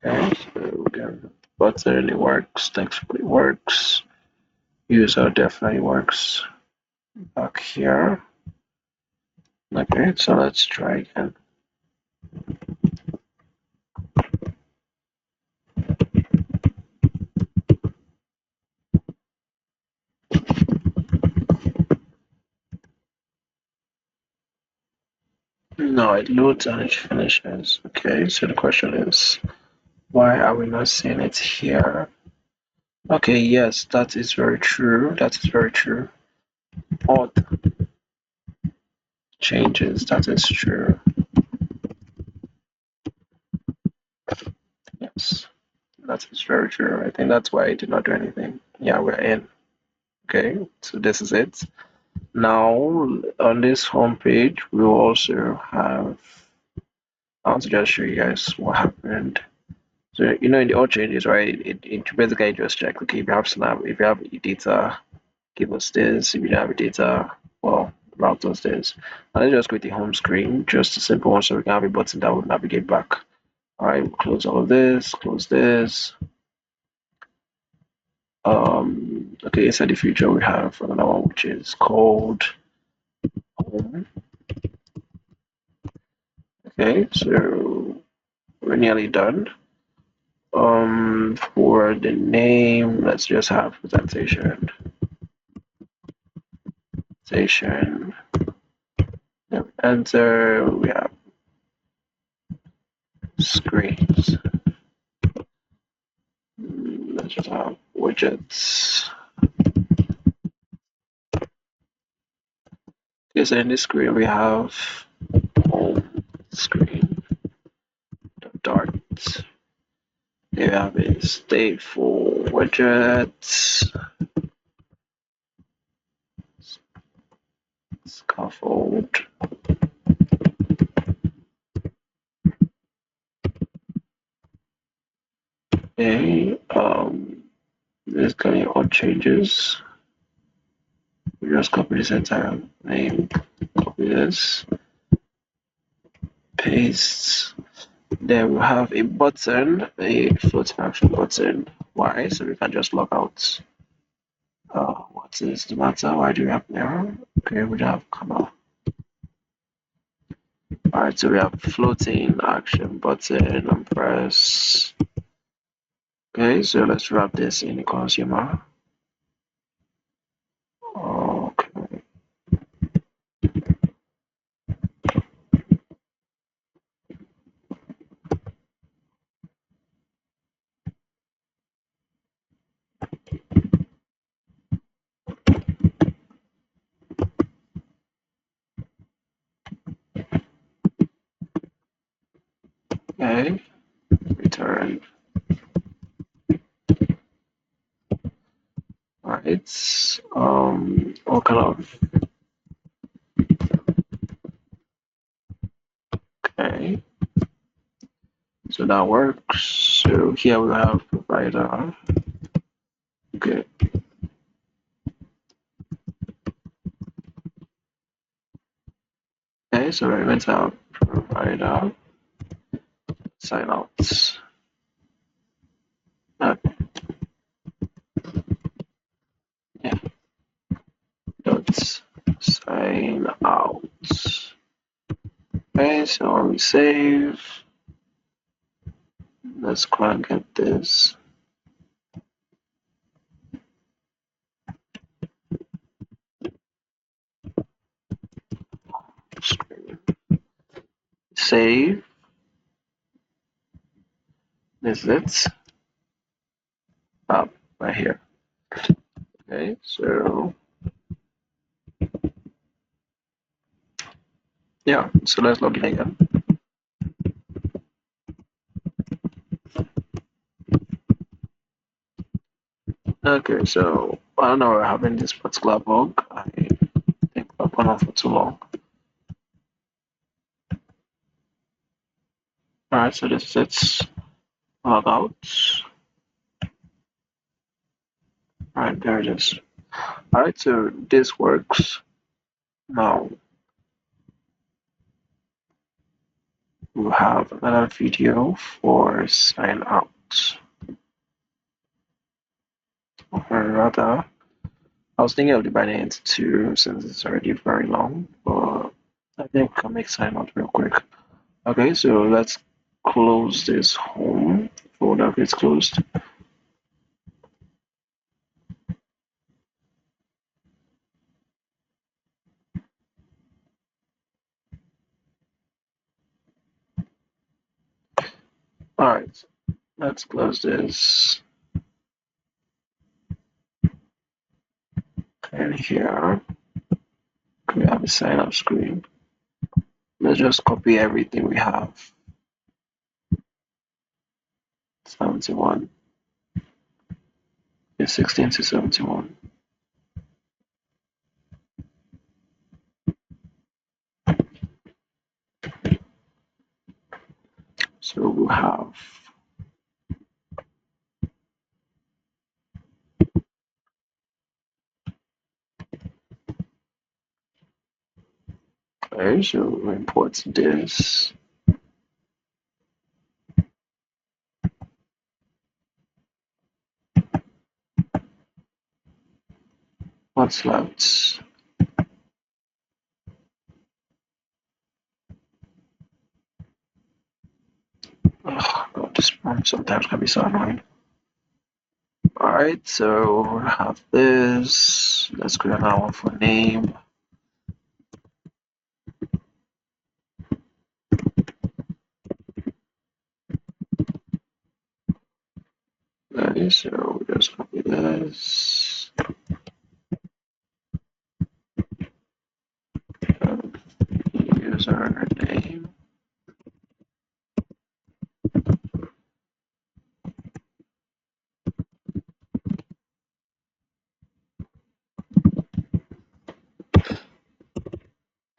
okay, so again, button it works, technically works. User definitely works. Back here. Okay, so let's try again. No, it loads and it finishes. Okay, so the question is, why are we not seeing it here? Okay, yes, that is very true. That is very true. Odd changes, that is true. Yes, that is very true. I think that's why I did not do anything. Yeah, we're in. Okay, so this is it. Now, on this home page, we'll also have, I want to just show you guys what happened. So, in the all changes, right, it basically just check, okay, if you have Snap, if you have data, give us this. If you don't have data, well, routers this. And let's just create a home screen, just a simple one, so we can have a button that will navigate back. All right, we'll close all of this, close this. Okay, inside the future we have another one which is called home. Okay, so we're nearly done. For the name, let's just have presentation. Presentation. Enter. We have screens. Let's just have widgets. Okay, so in this screen we have home screen. Dart. Here we have a stateful widget. Scaffold. Okay, there's going to be odd changes. We just copy this entire name, copy this, paste. Then we have a button, a floating action button. Why? So we can just log out. What is the matter? Why do we have an error? Okay, we don't have comma. Alright, so we have floating action button and press. Okay, so let's wrap this in the consumer. Okay. Okay, return. Alright, what kind of, okay, so that works. So here we have provider. Okay, okay, so we're going to have provider sign out. Okay, yeah, dot sign out. Okay, so when we save, let's go and get this screen. Save. This is it. Up right here. Okay, so yeah, so let's log in again. Okay, so I don't know we're having this particular bug. I think I've gone on for too long. Alright, so this is it. Log out. Alright, there it is. Alright, so this works. Now we'll have another video for sign out. Or rather, I was thinking of dividing it into two since it's already very long, but I think I'll make sign out real quick. Okay, so let's close this home folder. It's closed. Alright, let's close this. And here we have a sign up screen. Let's just copy everything we have. 71. It's 16 to 71. So we'll have Okay, so we import this. What's left? Oh god, this prompt sometimes can be so annoying. Alright, so we have this. Let's create another one for name. Okay, so we just copy this. User name.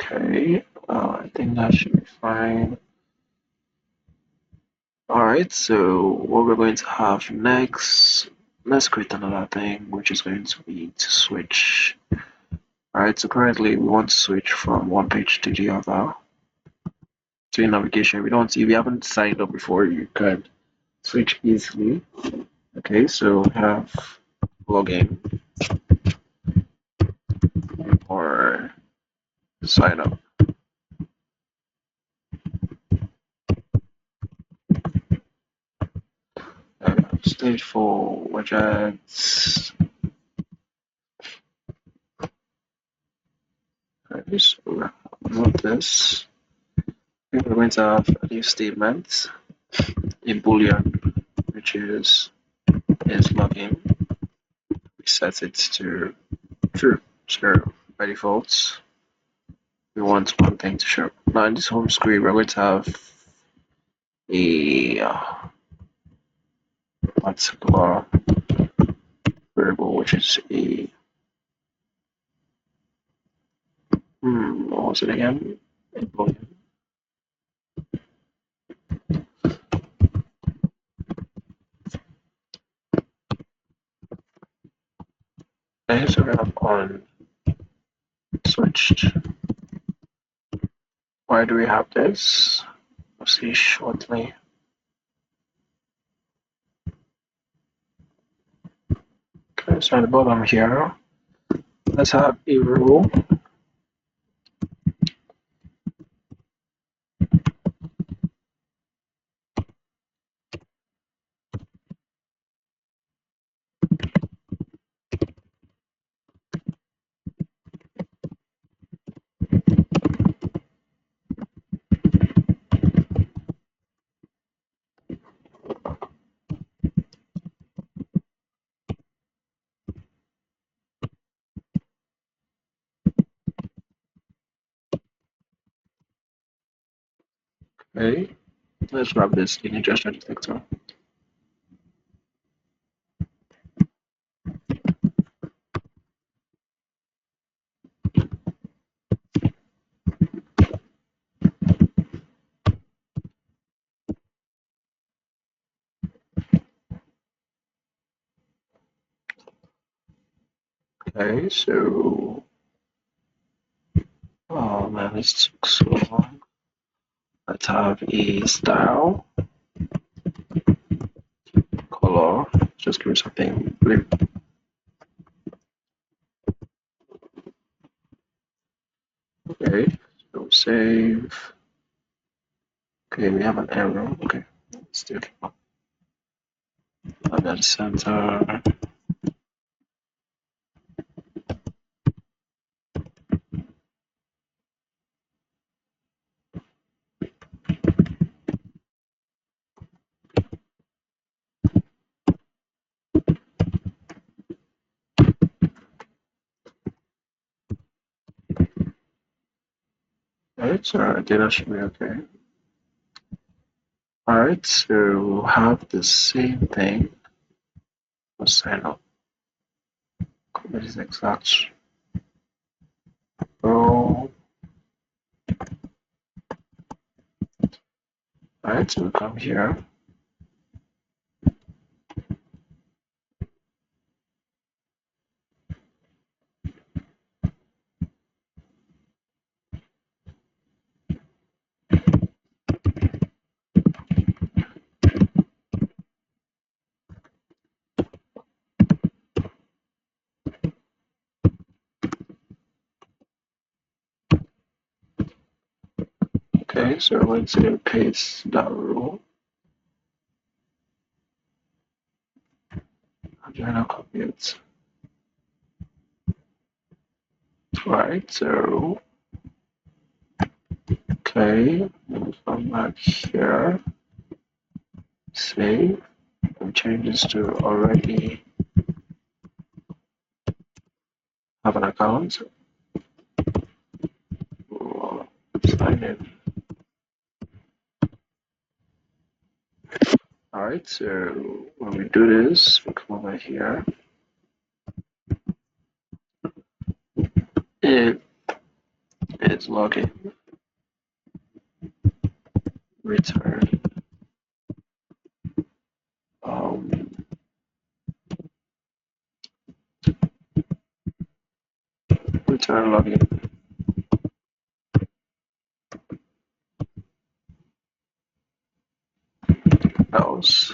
Okay, I think that should be fine. Alright, so what we're going to have next, let's create another thing, which is going to be to switch. Alright, so currently we want to switch from one page to the other. So in navigation, we don't, if you haven't signed up before, you can switch easily. Okay, so we have login or sign up. Stage 4 widgets. Okay, so we're remove this. We're going to have a new statement in Boolean, which is login. We set it to true. So by default, we want one thing to show. Now in this home screen, we're going to have a particular variable, which is a what was it again? A boolean. Okay, so we have on switched. Why do we have this? We'll see shortly. Okay, so at the bottom here, let's have a rule. Okay, let's grab this in gesture detector. Okay, so oh man, this took so long. Let's have a style, color, just give me something blue. Okay, so save. Okay, we have an arrow. Okay, let's do it. And then center. Alright, so our data should be okay. Alright, so we'll have the same thing for sign up. Copy this exact row. Alright, so we come here. Okay, so I'm going to paste that rule. I'm trying to copy it. Right, so okay, from back here, save, and change this to already have an account. Sign in. Alright, so when we do this, we come over here and it's login, return, um, return login, else,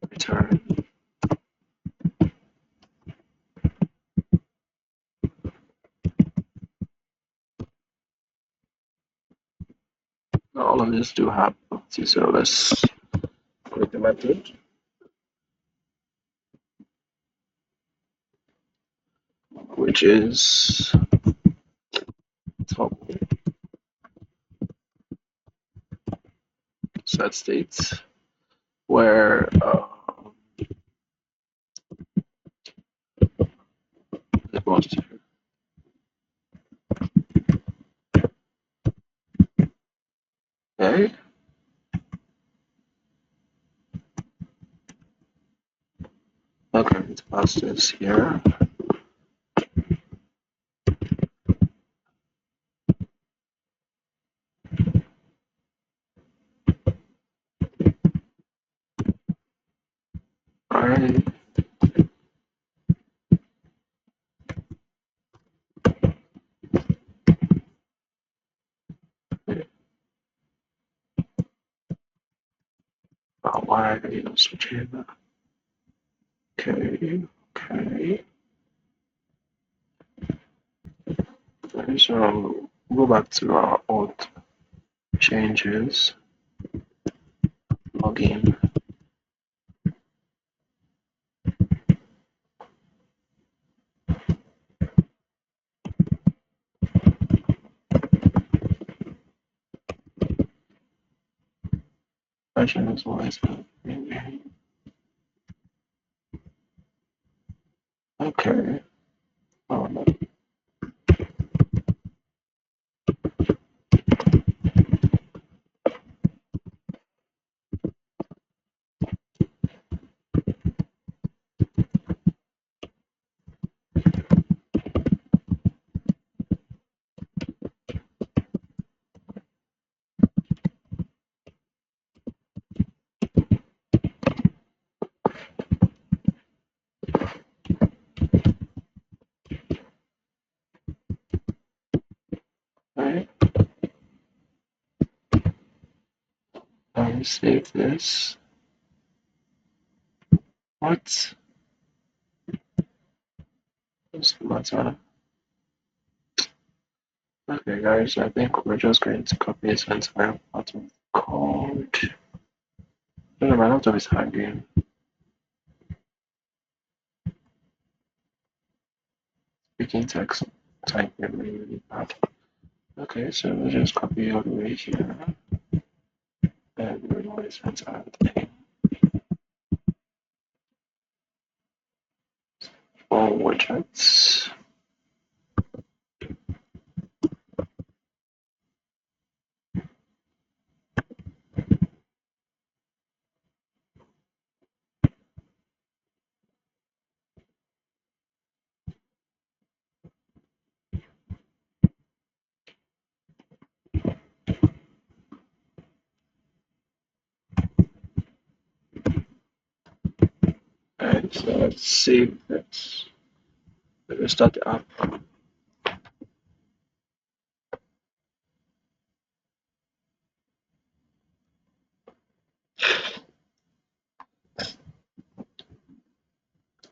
return. All of this do have properties, so let's create the method, which is top set states, where it goes to, okay, okay, let's pass this here. Alright, why are you switching that? Okay, okay. Okay, so go back to our old changes, login. Version is always okay. Oh, no. Right. Let me save this. What? What's the matter? Okay, guys, I think we're just going to copy this entire part of code. I don't know, my laptop is hanging. Speaking text typing really bad. Okay, so we'll just copy all the way here and remove this entire thing. For widgets. And so let's save this. Let's start the app.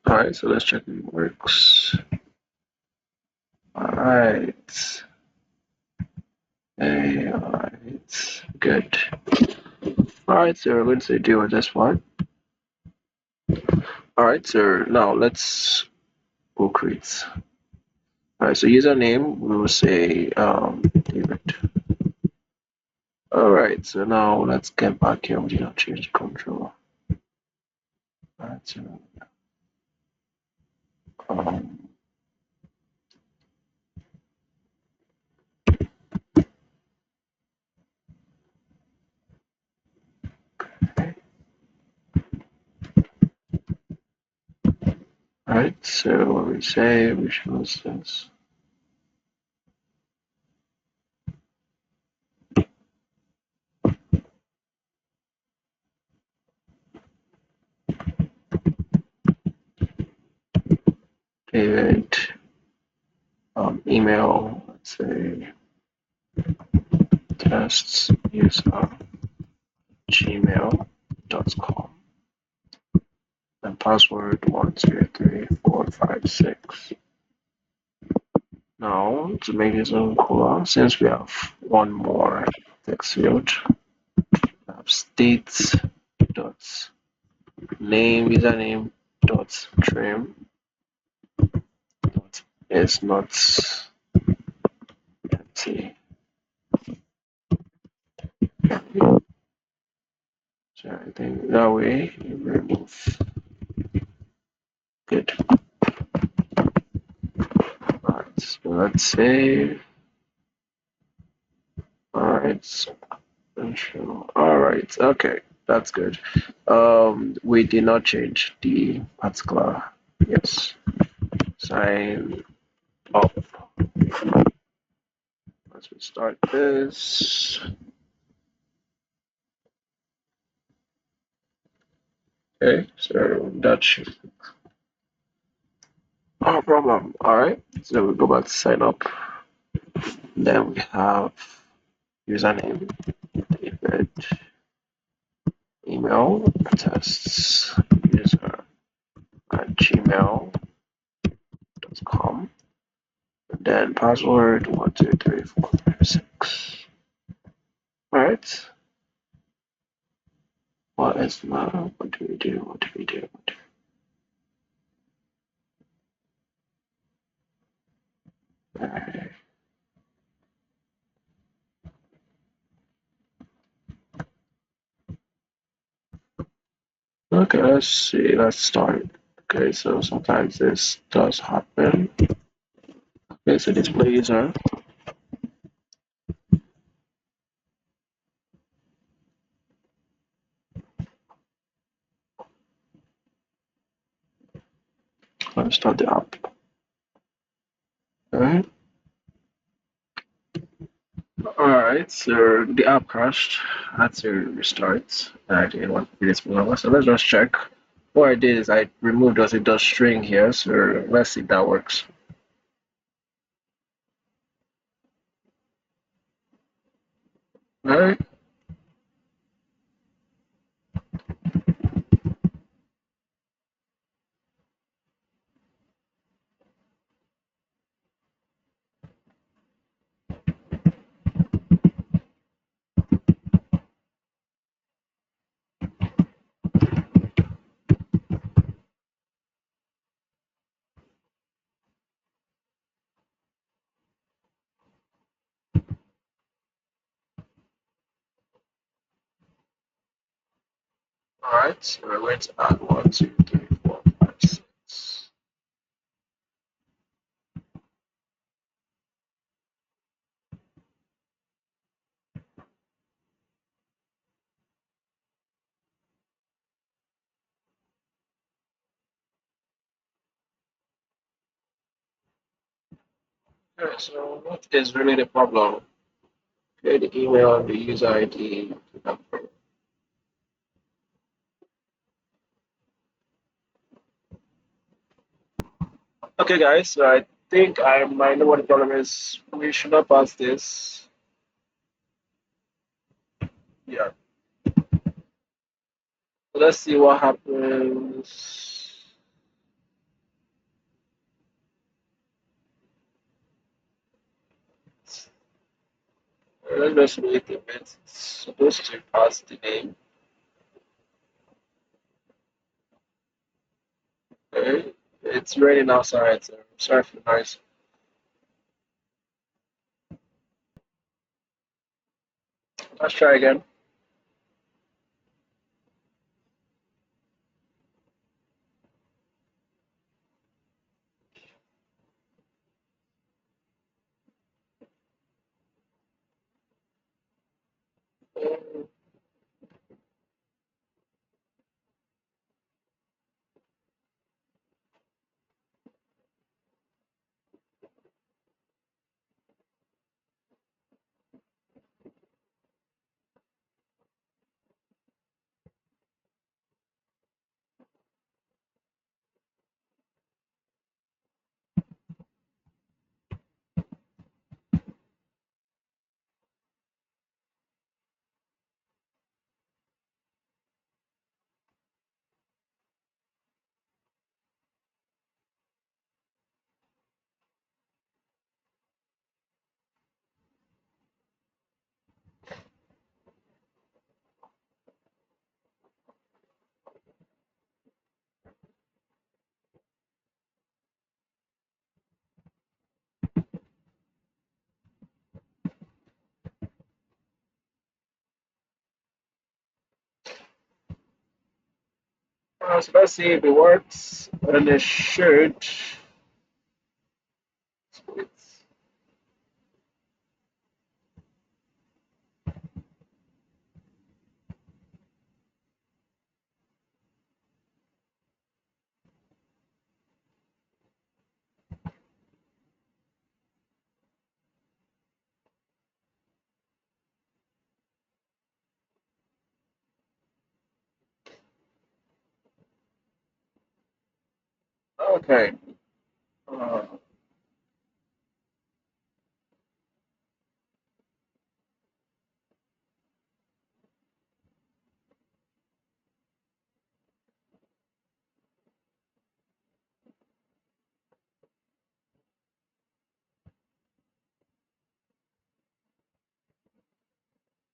Alright, so let's check if it works. right. Hey, all right. Good. All right, so we're going to deal with this one. All right, so now let's go create. All right, so username, we will say David. All right, so now let's get back here. We did not change the control. All right, so um, all right, so what we say, we show this. David, email, let's say tests user gmail.com and password 12345 6. Now to make this one cooler, since we have one more text field, we have state dot name username dot trim dot is not empty. So I think that way you remove. Good. Alright, so let's save. Alright, alright, okay, that's good. We did not change the particular. Yes. Sign up. Let's restart this. Okay, so that should no problem. Alright, so we go back to sign up. Then we have username, David, email, tests, user at gmail.com, and then password 12345 6. Alright, what is now? What do we do? What do we do? Alright. Okay, let's see. Let's start. Okay, so sometimes this does happen. Okay, so display user. Let's start the app. Alright. Alright, so the app crashed. I had to restart. I didn't want to be this longer, so let's just check. What I did is I removed dot string here, so let's see if that works. Alright. Alright, so we're going to add 1, 2, 3, 4, 5, 6. Okay, so what is really the problem? Okay, the email, the user ID. Okay, guys, so I think I might know what the problem is. We should not pass this. Yeah. So let's see what happens. Let's just wait a bit. It's supposed to pass the name. Okay. It's raining outside, so sorry for the noise. Let's try again. So let's see if it works, and it should. Okay. Uh,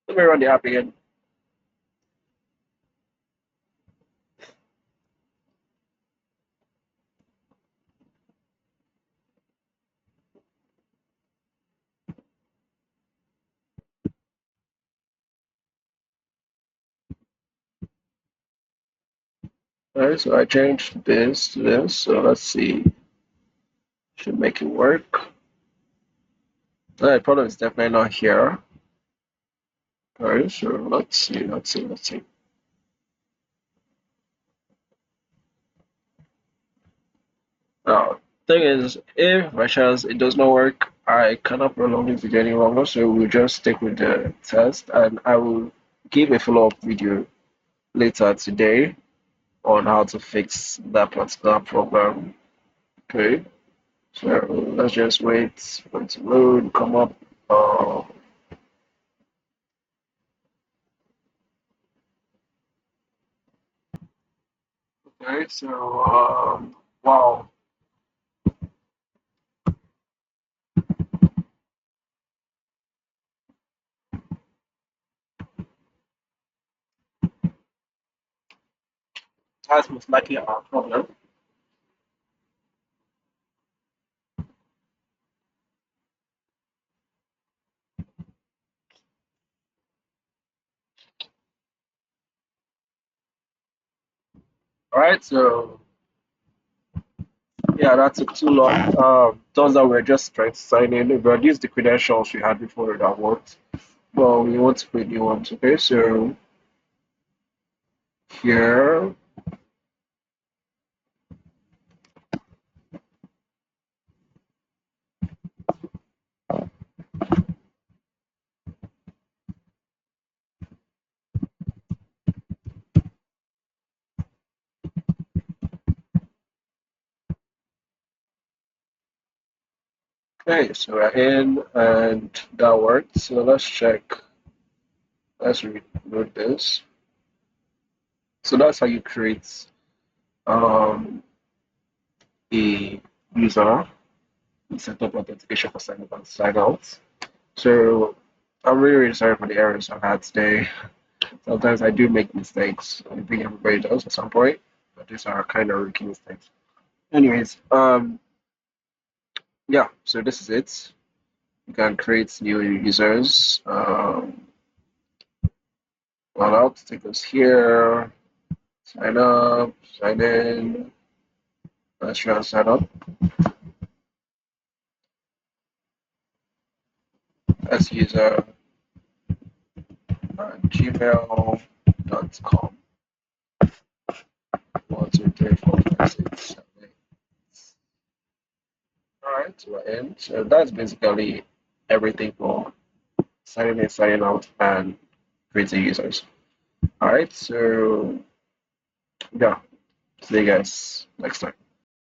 Let me run the app again. Alright, so I changed this to this. So let's see. Should make it work. The problem is definitely not here. Alright, so let's see. Now, thing is, if by chance it does not work, I cannot prolong this video any longer, so we'll just stick with the test, and I will give a follow-up video later today on how to fix that particular problem. Okay, so let's just wait for it to load, come up. Uh, okay, so wow, that's most likely our problem. All right, so yeah, that took too long. Turns out we're just trying to sign in. We used the credentials we had before that worked. Well, we want to create new ones. Okay, so here, okay, so we're in and that worked. So let's check. Let's reload this. So that's how you create um, a user, you set up authentication for sign up and sign out. So I'm really, really sorry for the errors I've had today. Sometimes I do make mistakes. I think everybody does at some point, but these are kind of rookie mistakes. Anyways, yeah, so this is it. You can create new users. Log out, take us here, sign up, sign in. Let's try and sign up as user gmail.com. 1, 2, 3, 4, 5, 6, 7, 8. All right, so we're in. So that's basically everything for signing in, signing out, and creating users. All right, so yeah, see you guys next time.